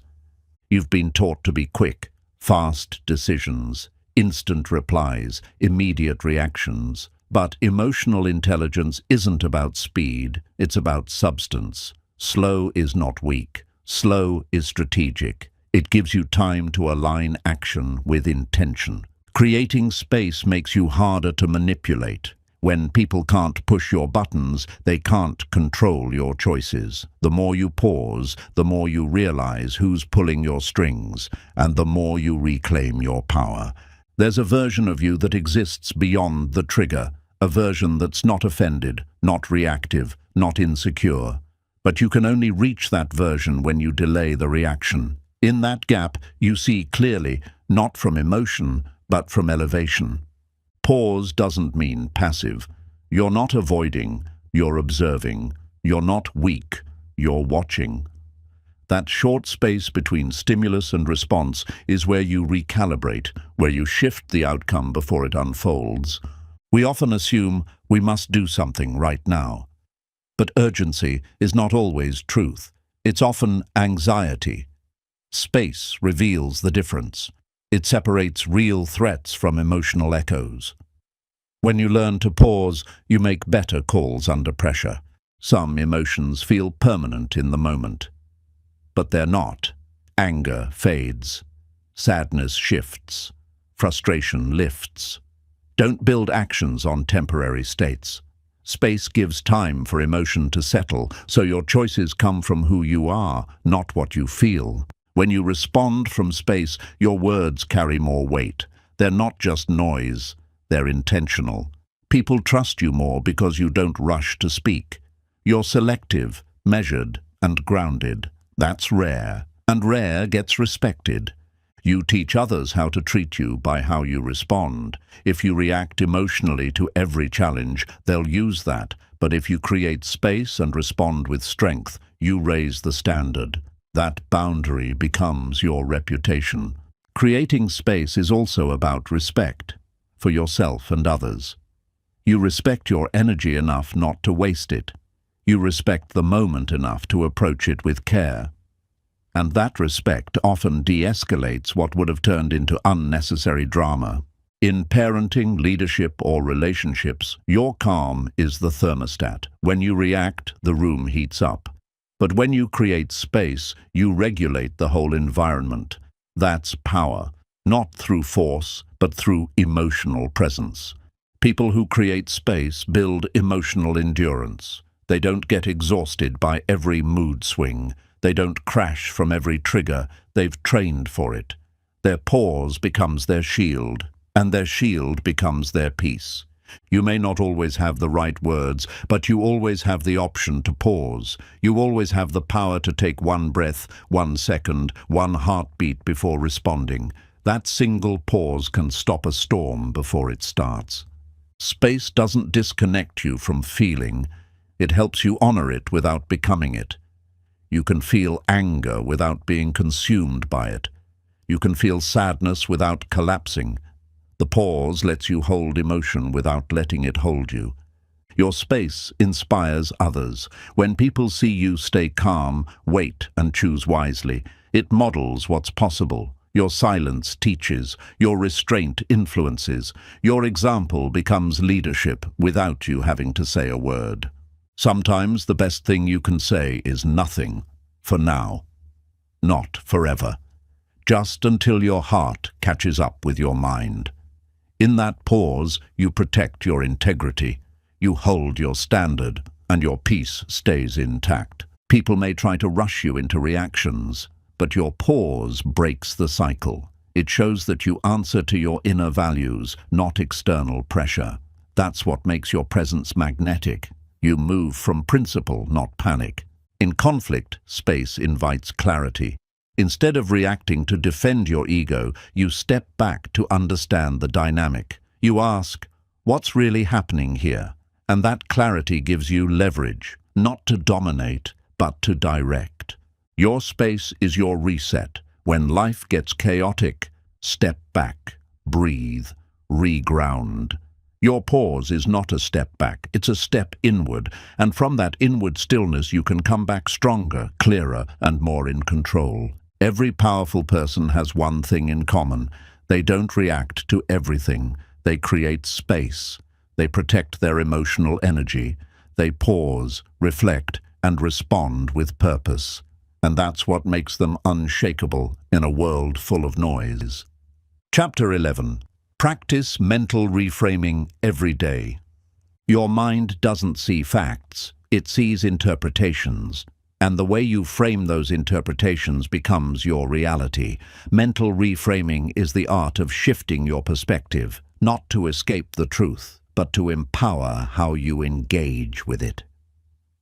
You've been taught to be quick, fast decisions, instant replies, immediate reactions. But emotional intelligence isn't about speed, it's about substance. Slow is not weak. Slow is strategic. It gives you time to align action with intention. Creating space makes you harder to manipulate. When people can't push your buttons, they can't control your choices. The more you pause, the more you realize who's pulling your strings, and the more you reclaim your power. There's a version of you that exists beyond the trigger, a version that's not offended, not reactive, not insecure. But you can only reach that version when you delay the reaction. In that gap, you see clearly, not from emotion, but from elevation. Pause doesn't mean passive. You're not avoiding, you're observing. You're not weak, you're watching. That short space between stimulus and response is where you recalibrate, where you shift the outcome before it unfolds. We often assume we must do something right now. But urgency is not always truth. It's often anxiety. Space reveals the difference. It separates real threats from emotional echoes. When you learn to pause, you make better calls under pressure. Some emotions feel permanent in the moment. But they're not. Anger fades. Sadness shifts. Frustration lifts. Don't build actions on temporary states. Space gives time for emotion to settle, so your choices come from who you are, not what you feel. When you respond from space, your words carry more weight. They're not just noise, they're intentional. People trust you more because you don't rush to speak. You're selective, measured, and grounded. That's rare, and rare gets respected. You teach others how to treat you by how you respond. If you react emotionally to every challenge, they'll use that. But if you create space and respond with strength, you raise the standard. That boundary becomes your reputation. Creating space is also about respect for yourself and others. You respect your energy enough not to waste it. You respect the moment enough to approach it with care. And that respect often de-escalates what would have turned into unnecessary drama. In parenting, leadership, or relationships, your calm is the thermostat. When you react, the room heats up. But when you create space, you regulate the whole environment. That's power, not through force, but through emotional presence. People who create space build emotional endurance. They don't get exhausted by every mood swing. They don't crash from every trigger. They've trained for it. Their pause becomes their shield, and their shield becomes their peace. You may not always have the right words, but you always have the option to pause. You always have the power to take one breath, 1 second, one heartbeat before responding. That single pause can stop a storm before it starts. Space doesn't disconnect you from feeling. It helps you honor it without becoming it. You can feel anger without being consumed by it. You can feel sadness without collapsing. The pause lets you hold emotion without letting it hold you. Your space inspires others. When people see you stay calm, wait, and choose wisely, it models what's possible. Your silence teaches. Your restraint influences. Your example becomes leadership without you having to say a word. Sometimes the best thing you can say is nothing, for now. Not forever. Just until your heart catches up with your mind. In that pause, you protect your integrity. You hold your standard, and your peace stays intact. People may try to rush you into reactions, but your pause breaks the cycle. It shows that you answer to your inner values, not external pressure. That's what makes your presence magnetic. You move from principle, not panic. In conflict, space invites clarity. Instead of reacting to defend your ego, you step back to understand the dynamic. You ask, what's really happening here? And that clarity gives you leverage, not to dominate, but to direct. Your space is your reset. When life gets chaotic, step back, breathe, reground. Your pause is not a step back, it's a step inward, and from that inward stillness you can come back stronger, clearer, and more in control. Every powerful person has one thing in common. They don't react to everything. They create space. They protect their emotional energy. They pause, reflect, and respond with purpose. And that's what makes them unshakable in a world full of noise. Chapter 11. Practice mental reframing every day. Your mind doesn't see facts, it sees interpretations. And the way you frame those interpretations becomes your reality. Mental reframing is the art of shifting your perspective, not to escape the truth, but to empower how you engage with it.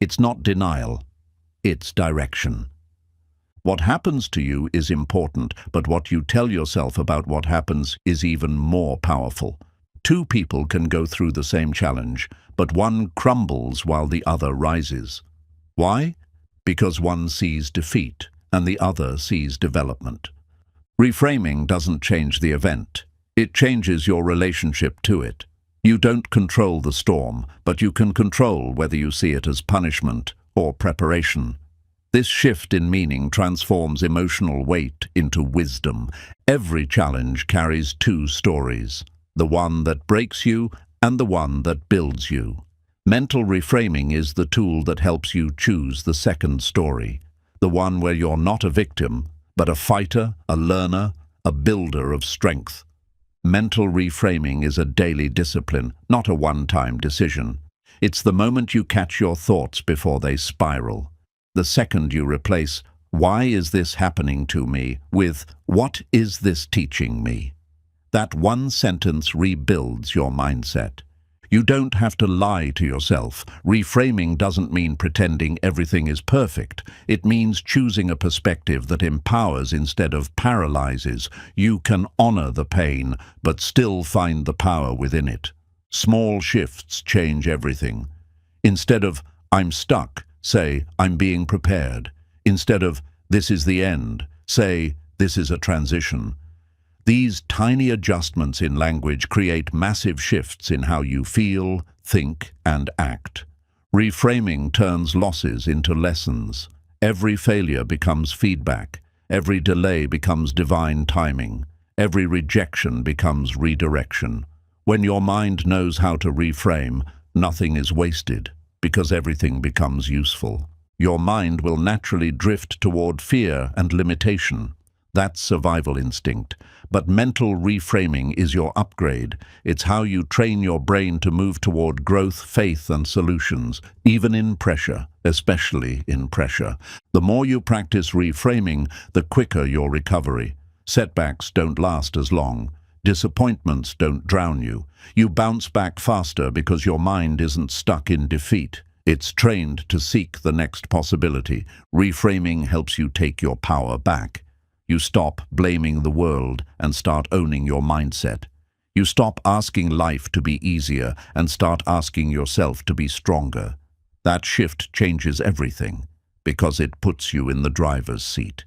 It's not denial, it's direction. What happens to you is important, but what you tell yourself about what happens is even more powerful. Two people can go through the same challenge, but one crumbles while the other rises. Why? Because one sees defeat and the other sees development. Reframing doesn't change the event. It changes your relationship to it. You don't control the storm, but you can control whether you see it as punishment or preparation. This shift in meaning transforms emotional weight into wisdom. Every challenge carries two stories, the one that breaks you and the one that builds you. Mental reframing is the tool that helps you choose the second story, the one where you're not a victim, but a fighter, a learner, a builder of strength. Mental reframing is a daily discipline, not a one-time decision. It's the moment you catch your thoughts before they spiral. The second you replace, "Why is this happening to me?" with, "What is this teaching me?" That one sentence rebuilds your mindset. You don't have to lie to yourself. Reframing doesn't mean pretending everything is perfect. It means choosing a perspective that empowers instead of paralyzes. You can honor the pain, but still find the power within it. Small shifts change everything. Instead of, "I'm stuck," say, "I'm being prepared." Instead of, "This is the end," say, "This is a transition." These tiny adjustments in language create massive shifts in how you feel, think, and act. Reframing turns losses into lessons. Every failure becomes feedback. Every delay becomes divine timing. Every rejection becomes redirection. When your mind knows how to reframe, nothing is wasted, because everything becomes useful. Your mind will naturally drift toward fear and limitation. That's survival instinct. But mental reframing is your upgrade. It's how you train your brain to move toward growth, faith, and solutions, even in pressure, especially in pressure. The more you practice reframing, the quicker your recovery. Setbacks don't last as long. Disappointments don't drown you. You bounce back faster because your mind isn't stuck in defeat. It's trained to seek the next possibility. Reframing helps you take your power back. You stop blaming the world and start owning your mindset. You stop asking life to be easier and start asking yourself to be stronger. That shift changes everything because it puts you in the driver's seat.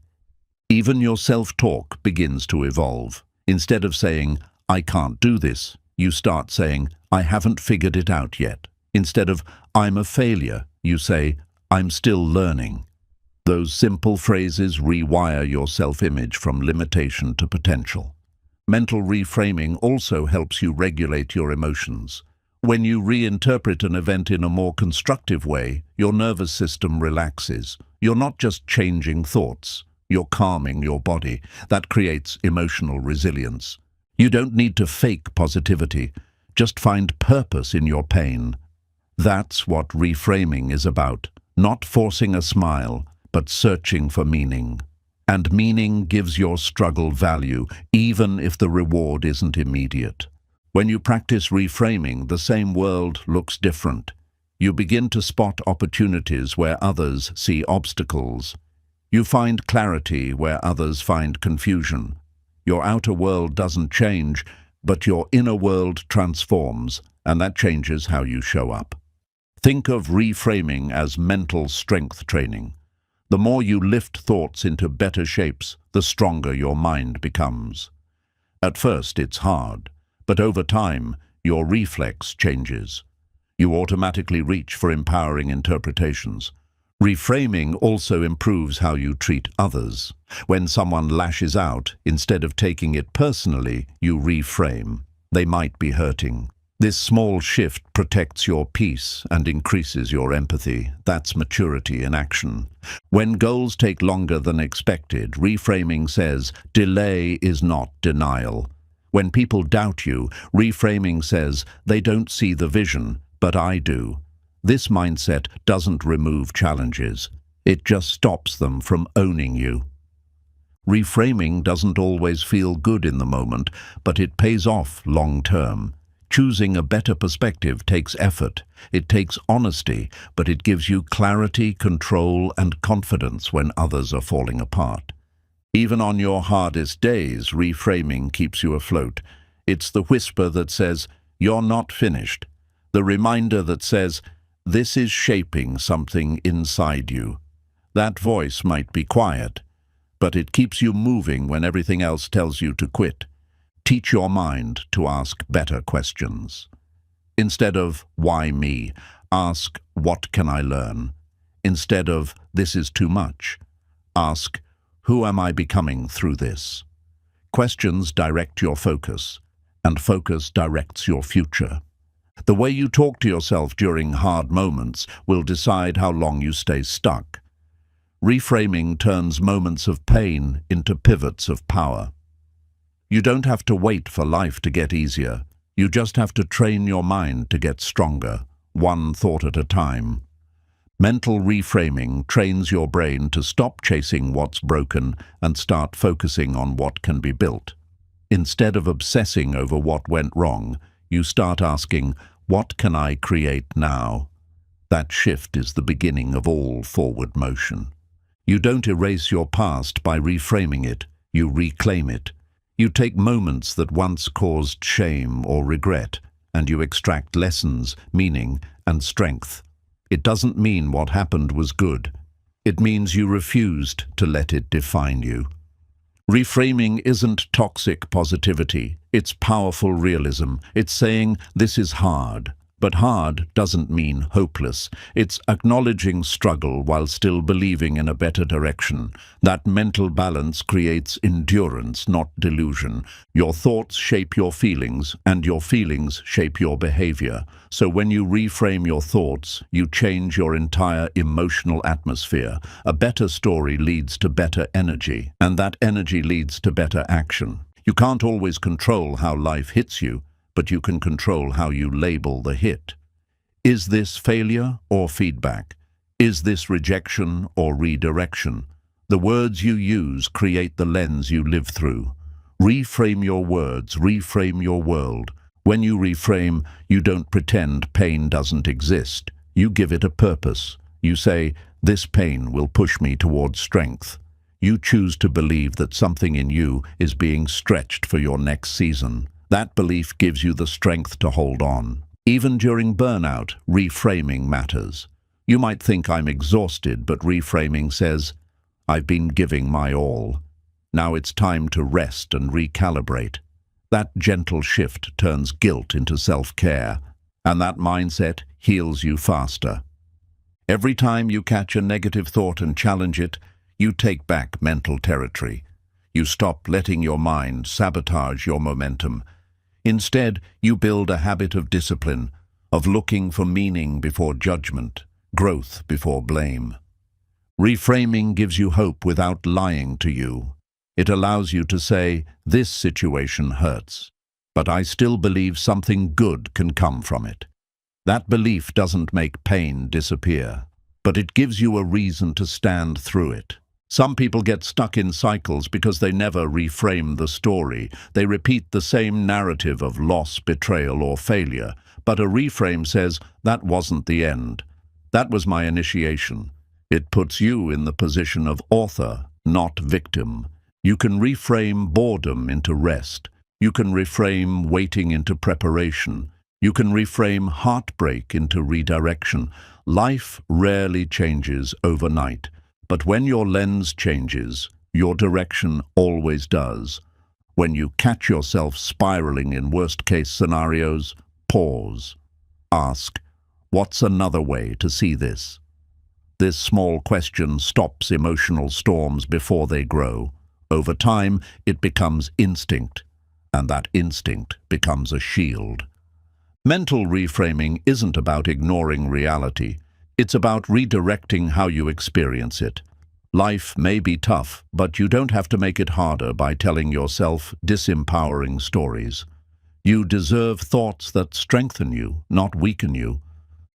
Even your self-talk begins to evolve. Instead of saying, "I can't do this," you start saying, "I haven't figured it out yet." Instead of, "I'm a failure," you say, "I'm still learning." Those simple phrases rewire your self-image from limitation to potential. Mental reframing also helps you regulate your emotions. When you reinterpret an event in a more constructive way, your nervous system relaxes. You're not just changing thoughts, you're calming your body. That creates emotional resilience. You don't need to fake positivity, just find purpose in your pain. That's what reframing is about, not forcing a smile, but searching for meaning. And meaning gives your struggle value, even if the reward isn't immediate. When you practice reframing, the same world looks different. You begin to spot opportunities where others see obstacles. You find clarity where others find confusion. Your outer world doesn't change, but your inner world transforms, and that changes how you show up. Think of reframing as mental strength training. The more you lift thoughts into better shapes, the stronger your mind becomes. At first, it's hard, but over time, your reflex changes. You automatically reach for empowering interpretations. Reframing also improves how you treat others. When someone lashes out, instead of taking it personally, you reframe. They might be hurting. This small shift protects your peace and increases your empathy. That's maturity in action. When goals take longer than expected, reframing says, "Delay is not denial." When people doubt you, reframing says, "They don't see the vision, but I do." This mindset doesn't remove challenges. It just stops them from owning you. Reframing doesn't always feel good in the moment, but it pays off long term. Choosing a better perspective takes effort. It takes honesty, but it gives you clarity, control, and confidence when others are falling apart. Even on your hardest days, reframing keeps you afloat. It's the whisper that says, You're not finished. The reminder that says, this is shaping something inside you. That voice might be quiet, but it keeps you moving when everything else tells you to quit. Teach your mind to ask better questions. Instead of, why me? Ask, what can I learn? Instead of, this is too much, ask, who am I becoming through this? Questions direct your focus, and focus directs your future. The way you talk to yourself during hard moments will decide how long you stay stuck. Reframing turns moments of pain into pivots of power. You don't have to wait for life to get easier. You just have to train your mind to get stronger, one thought at a time. Mental reframing trains your brain to stop chasing what's broken and start focusing on what can be built. Instead of obsessing over what went wrong, you start asking, what can I create now? That shift is the beginning of all forward motion. You don't erase your past by reframing it, you reclaim it. You take moments that once caused shame or regret, and you extract lessons, meaning, and strength. It doesn't mean what happened was good. It means you refused to let it define you. Reframing isn't toxic positivity. It's powerful realism. It's saying, this is hard. But hard doesn't mean hopeless. It's acknowledging struggle while still believing in a better direction. That mental balance creates endurance, not delusion. Your thoughts shape your feelings, and your feelings shape your behavior. So when you reframe your thoughts, you change your entire emotional atmosphere. A better story leads to better energy, and that energy leads to better action. You can't always control how life hits you, but you can control how you label the hit. Is this failure or feedback? Is this rejection or redirection? The words you use create the lens you live through. Reframe your words, reframe your world. When you reframe, you don't pretend pain doesn't exist. You give it a purpose. You say, this pain will push me towards strength. You choose to believe that something in you is being stretched for your next season. That belief gives you the strength to hold on. Even during burnout, reframing matters. You might think I'm exhausted, but reframing says, I've been giving my all. Now it's time to rest and recalibrate. That gentle shift turns guilt into self-care, and that mindset heals you faster. Every time you catch a negative thought and challenge it, you take back mental territory. You stop letting your mind sabotage your momentum. Instead, you build a habit of discipline, of looking for meaning before judgment, growth before blame. Reframing gives you hope without lying to you. It allows you to say, this situation hurts, but I still believe something good can come from it. That belief doesn't make pain disappear, but it gives you a reason to stand through it. Some people get stuck in cycles because they never reframe the story. They repeat the same narrative of loss, betrayal, or failure. But a reframe says, that wasn't the end. That was my initiation. It puts you in the position of author, not victim. You can reframe boredom into rest. You can reframe waiting into preparation. You can reframe heartbreak into redirection. Life rarely changes overnight. But when your lens changes, your direction always does. When you catch yourself spiraling in worst-case scenarios, pause. Ask, what's another way to see this? This small question stops emotional storms before they grow. Over time, it becomes instinct, and that instinct becomes a shield. Mental reframing isn't about ignoring reality. It's about redirecting how you experience it. Life may be tough, but you don't have to make it harder by telling yourself disempowering stories. You deserve thoughts that strengthen you, not weaken you.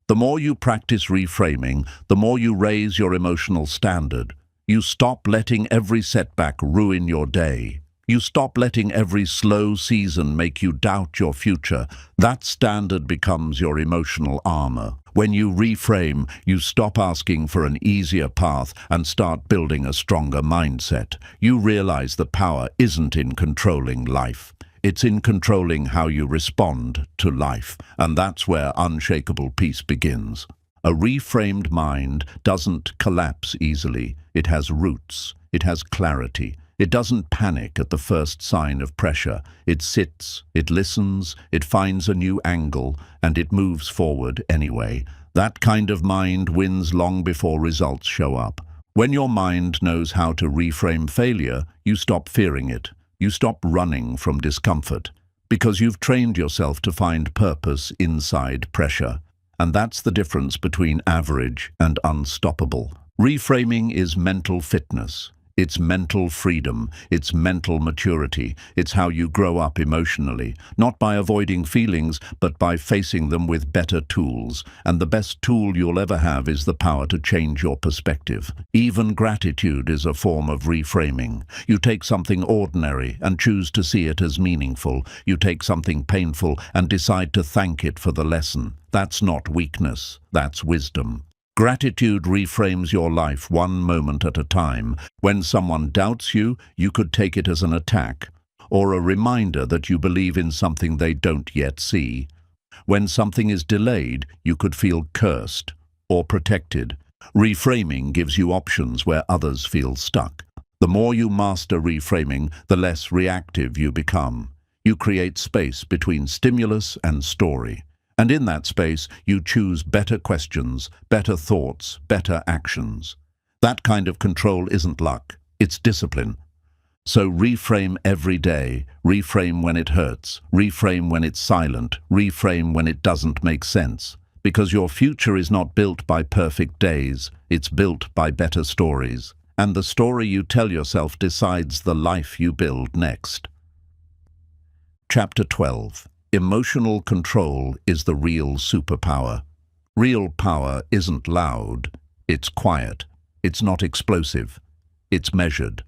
The more you practice reframing, the more you raise your emotional standard. You stop letting every setback ruin your day. You stop letting every slow season make you doubt your future. That standard becomes your emotional armor. When you reframe, you stop asking for an easier path and start building a stronger mindset. You realize that power isn't in controlling life. It's in controlling how you respond to life, and that's where unshakable peace begins. A reframed mind doesn't collapse easily. It has roots. It has clarity. It doesn't panic at the first sign of pressure. It sits, it listens, it finds a new angle, and it moves forward anyway. That kind of mind wins long before results show up. When your mind knows how to reframe failure, you stop fearing it. You stop running from discomfort, because you've trained yourself to find purpose inside pressure. And that's the difference between average and unstoppable. Reframing is mental fitness. It's mental freedom. It's mental maturity. It's how you grow up emotionally, not by avoiding feelings, but by facing them with better tools. And the best tool you'll ever have is the power to change your perspective. Even gratitude is a form of reframing. You take something ordinary and choose to see it as meaningful. You take something painful and decide to thank it for the lesson. That's not weakness. That's wisdom. Gratitude reframes your life one moment at a time. When someone doubts you, you could take it as an attack, or a reminder that you believe in something they don't yet see. When something is delayed, you could feel cursed or protected. Reframing gives you options where others feel stuck. The more you master reframing, the less reactive you become. You create space between stimulus and story. And in that space, you choose better questions, better thoughts, better actions. That kind of control isn't luck, it's discipline. So reframe every day, reframe when it hurts, reframe when it's silent, reframe when it doesn't make sense. Because your future is not built by perfect days, it's built by better stories. And the story you tell yourself decides the life you build next. Chapter 12. Emotional control is the real superpower. Real power isn't loud, it's quiet. It's not explosive, it's measured.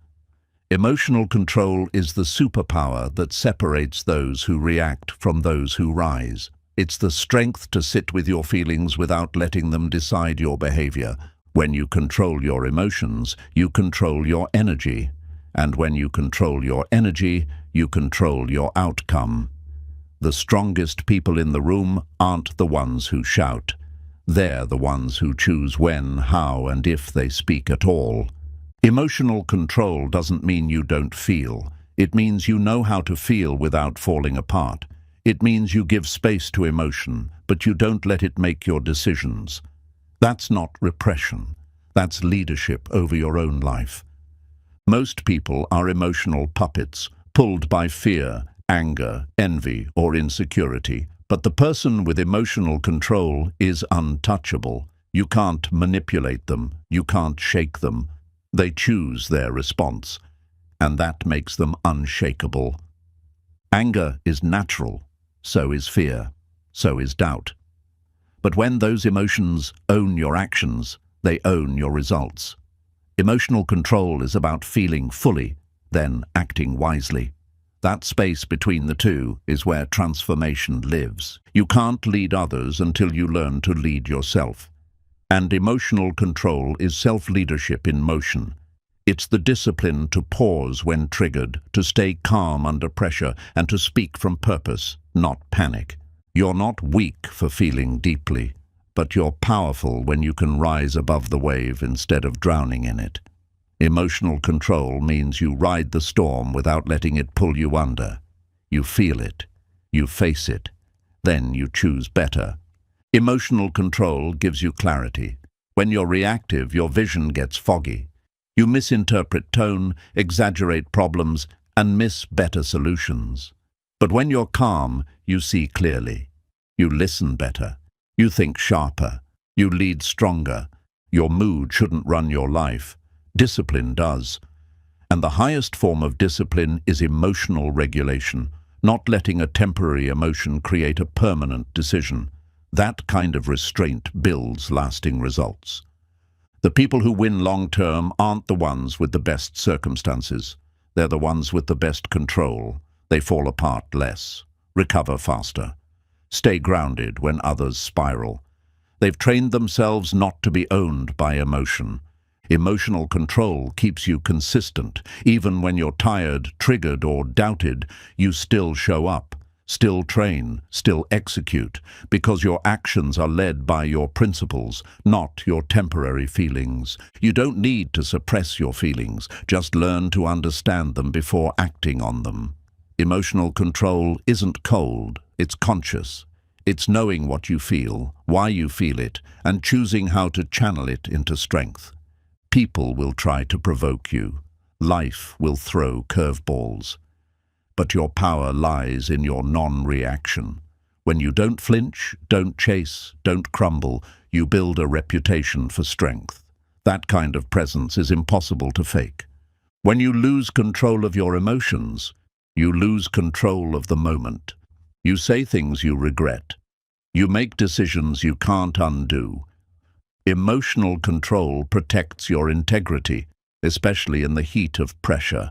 Emotional control is the superpower that separates those who react from those who rise. It's the strength to sit with your feelings without letting them decide your behavior. When you control your emotions, you control your energy. And when you control your energy, you control your outcome. The strongest people in the room aren't the ones who shout. They're the ones who choose when, how, and if they speak at all. Emotional control doesn't mean you don't feel. It means you know how to feel without falling apart. It means you give space to emotion, but you don't let it make your decisions. That's not repression. That's leadership over your own life. Most people are emotional puppets, pulled by fear, anger, envy, or insecurity. But the person with emotional control is untouchable. You can't manipulate them. You can't shake them. They choose their response, and that makes them unshakable. Anger is natural. So is fear. So is doubt. But when those emotions own your actions, they own your results. Emotional control is about feeling fully, then acting wisely. That space between the two is where transformation lives. You can't lead others until you learn to lead yourself. And emotional control is self-leadership in motion. It's the discipline to pause when triggered, to stay calm under pressure, and to speak from purpose, not panic. You're not weak for feeling deeply, but you're powerful when you can rise above the wave instead of drowning in it. Emotional control means you ride the storm without letting it pull you under. You feel it. You face it. Then you choose better. Emotional control gives you clarity. When you're reactive, your vision gets foggy. You misinterpret tone, exaggerate problems, and miss better solutions. But when you're calm, you see clearly. You listen better. You think sharper. You lead stronger. Your mood shouldn't run your life. Discipline does. And the highest form of discipline is emotional regulation, not letting a temporary emotion create a permanent decision. That kind of restraint builds lasting results. The people who win long-term aren't the ones with the best circumstances. They're the ones with the best control. They fall apart less, recover faster, stay grounded when others spiral. They've trained themselves not to be owned by emotion. Emotional control keeps you consistent. Even when you're tired, triggered, or doubted, you still show up, still train, still execute, because your actions are led by your principles, not your temporary feelings. You don't need to suppress your feelings, just learn to understand them before acting on them. Emotional control isn't cold, it's conscious. It's knowing what you feel, why you feel it, and choosing how to channel it into strength. People will try to provoke you. Life will throw curveballs. But your power lies in your non-reaction. When you don't flinch, don't chase, don't crumble, you build a reputation for strength. That kind of presence is impossible to fake. When you lose control of your emotions, you lose control of the moment. You say things you regret. You make decisions you can't undo. Emotional control protects your integrity, especially in the heat of pressure.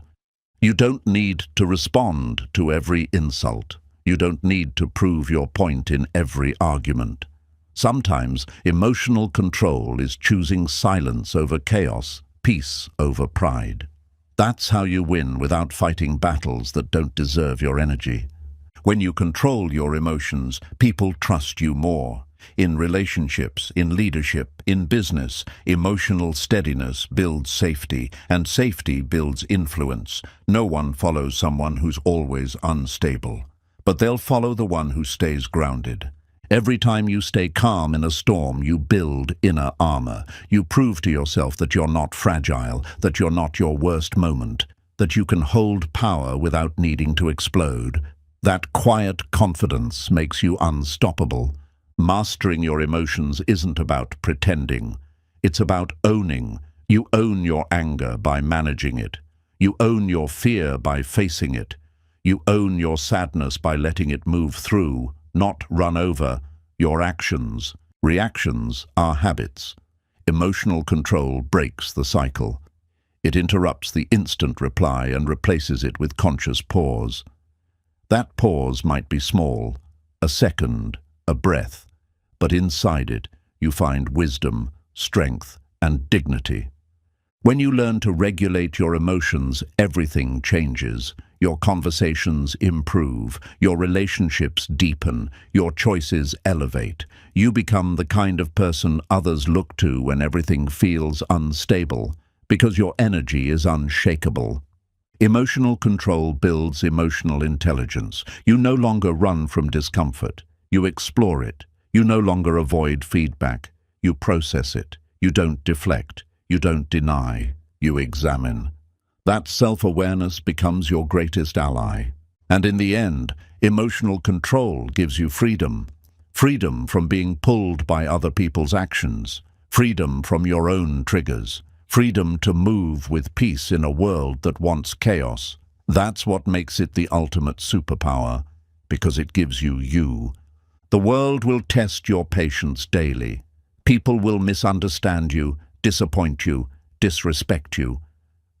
You don't need to respond to every insult. You don't need to prove your point in every argument. Sometimes emotional control is choosing silence over chaos, peace over pride. That's how you win without fighting battles that don't deserve your energy. When you control your emotions, people trust you more. In relationships, in leadership, in business, emotional steadiness builds safety, and safety builds influence. No one follows someone who's always unstable, but they'll follow the one who stays grounded. Every time you stay calm in a storm, you build inner armor. You prove to yourself that you're not fragile, that you're not your worst moment, that you can hold power without needing to explode. That quiet confidence makes you unstoppable. Mastering your emotions isn't about pretending. It's about owning. You own your anger by managing it. You own your fear by facing it. You own your sadness by letting it move through, not run over, your actions. Reactions are habits. Emotional control breaks the cycle. It interrupts the instant reply and replaces it with conscious pause. That pause might be small, a second, a breath, but inside it you find wisdom, strength, and dignity. When you learn to regulate your emotions, everything changes. Your conversations improve, your relationships deepen, your choices elevate. You become the kind of person others look to when everything feels unstable, because your energy is unshakable. Emotional control builds emotional intelligence. You no longer run from discomfort. You explore it. You no longer avoid feedback. You process it. You don't deflect. You don't deny. You examine. That self-awareness becomes your greatest ally. And in the end, emotional control gives you freedom. Freedom from being pulled by other people's actions. Freedom from your own triggers. Freedom to move with peace in a world that wants chaos. That's what makes it the ultimate superpower, because it gives you you. The world will test your patience daily. People will misunderstand you, disappoint you, disrespect you.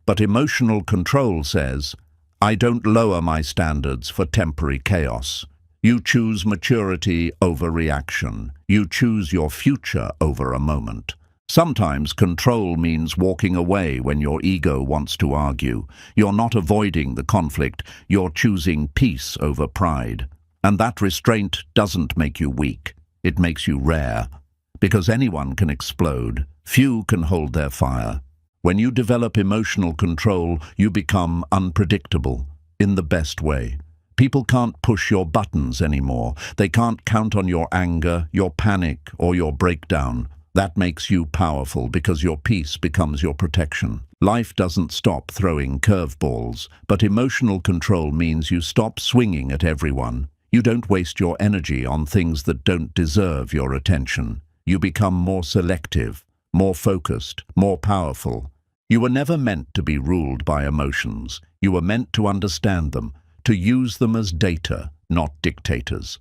But emotional control says, I don't lower my standards for temporary chaos. You choose maturity over reaction. You choose your future over a moment. Sometimes control means walking away when your ego wants to argue. You're not avoiding the conflict, you're choosing peace over pride. And that restraint doesn't make you weak, it makes you rare. Because anyone can explode, few can hold their fire. When you develop emotional control, you become unpredictable, in the best way. People can't push your buttons anymore. They can't count on your anger, your panic, or your breakdown. That makes you powerful because your peace becomes your protection. Life doesn't stop throwing curveballs, but emotional control means you stop swinging at everyone. You don't waste your energy on things that don't deserve your attention. You become more selective, more focused, more powerful. You were never meant to be ruled by emotions. You were meant to understand them, to use them as data, not dictators.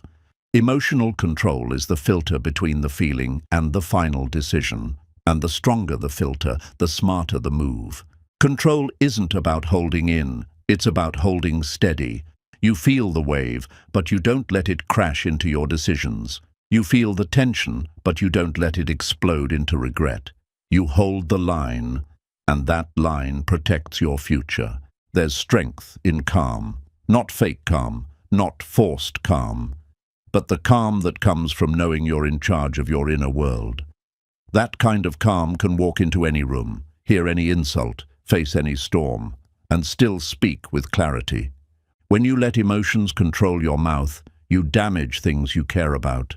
Emotional control is the filter between the feeling and the final decision. And the stronger the filter, the smarter the move. Control isn't about holding in, it's about holding steady. You feel the wave, but you don't let it crash into your decisions. You feel the tension, but you don't let it explode into regret. You hold the line, and that line protects your future. There's strength in calm, not fake calm, not forced calm, but the calm that comes from knowing you're in charge of your inner world. That kind of calm can walk into any room, hear any insult, face any storm, and still speak with clarity. When you let emotions control your mouth, you damage things you care about.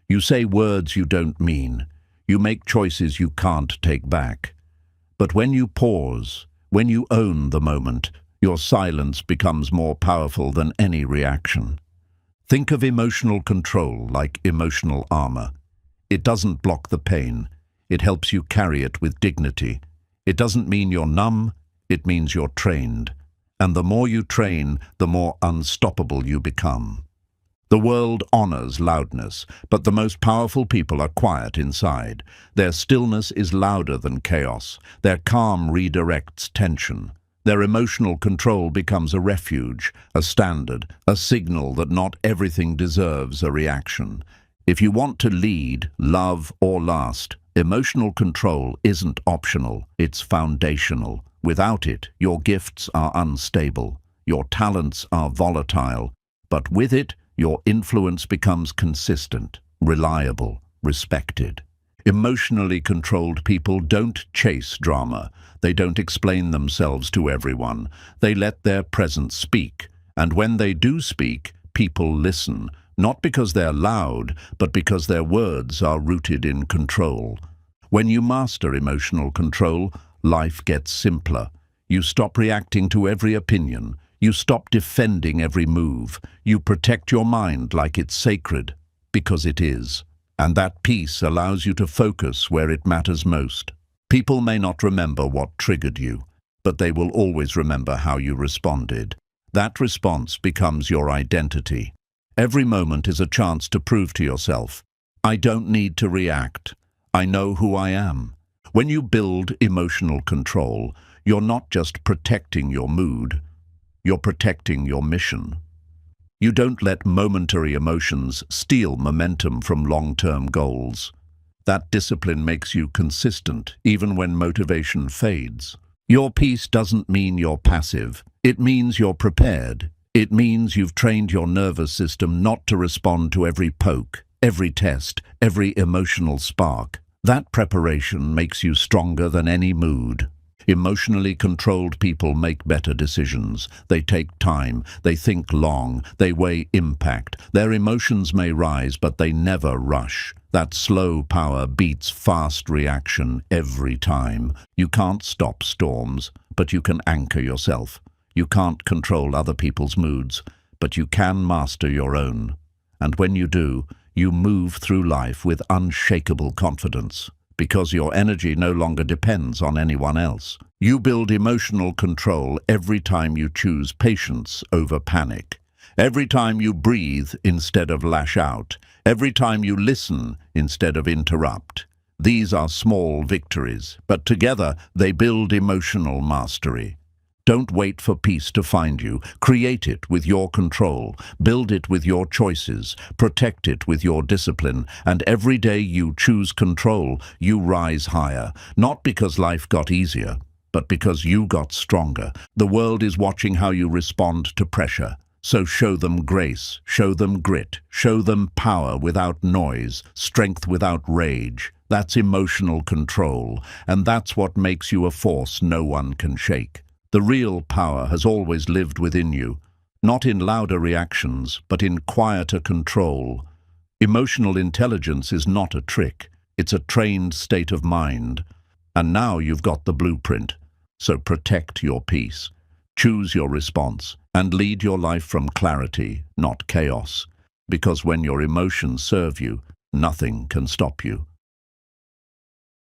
You say words you don't mean. You make choices you can't take back. But when you pause, when you own the moment, your silence becomes more powerful than any reaction. Think of emotional control like emotional armor. It doesn't block the pain. It helps you carry it with dignity. It doesn't mean you're numb. It means you're trained. And the more you train, the more unstoppable you become. The world honors loudness, but the most powerful people are quiet inside. Their stillness is louder than chaos. Their calm redirects tension. Their emotional control becomes a refuge, a standard, a signal that not everything deserves a reaction. If you want to lead, love, or last, emotional control isn't optional, it's foundational. Without it, your gifts are unstable, your talents are volatile, but with it, your influence becomes consistent, reliable, respected. Emotionally controlled people don't chase drama. They don't explain themselves to everyone. They let their presence speak. And when they do speak, people listen, not because they're loud, but because their words are rooted in control. When you master emotional control, life gets simpler. You stop reacting to every opinion. You stop defending every move. You protect your mind like it's sacred, because it is. And that peace allows you to focus where it matters most. People may not remember what triggered you, but they will always remember how you responded. That response becomes your identity. Every moment is a chance to prove to yourself, I don't need to react. I know who I am. When you build emotional control, you're not just protecting your mood, you're protecting your mission. You don't let momentary emotions steal momentum from long-term goals. That discipline makes you consistent, even when motivation fades. Your peace doesn't mean you're passive. It means you're prepared. It means you've trained your nervous system not to respond to every poke, every test, every emotional spark. That preparation makes you stronger than any mood. Emotionally controlled people make better decisions. They take time, they think long, they weigh impact. Their emotions may rise, but they never rush. That slow power beats fast reaction every time. You can't stop storms, but you can anchor yourself. You can't control other people's moods, but you can master your own. And when you do, you move through life with unshakable confidence. Because your energy no longer depends on anyone else. You build emotional control every time you choose patience over panic. Every time you breathe instead of lash out. Every time you listen instead of interrupt. These are small victories, but together they build emotional mastery. Don't wait for peace to find you. Create it with your control. Build it with your choices. Protect it with your discipline. And every day you choose control, you rise higher. Not because life got easier, but because you got stronger. The world is watching how you respond to pressure. So show them grace, show them grit, show them power without noise, strength without rage. That's emotional control, and that's what makes you a force no one can shake. The real power has always lived within you, not in louder reactions, but in quieter control. Emotional intelligence is not a trick, it's a trained state of mind. And now you've got the blueprint, so protect your peace. Choose your response, and lead your life from clarity, not chaos. Because when your emotions serve you, nothing can stop you.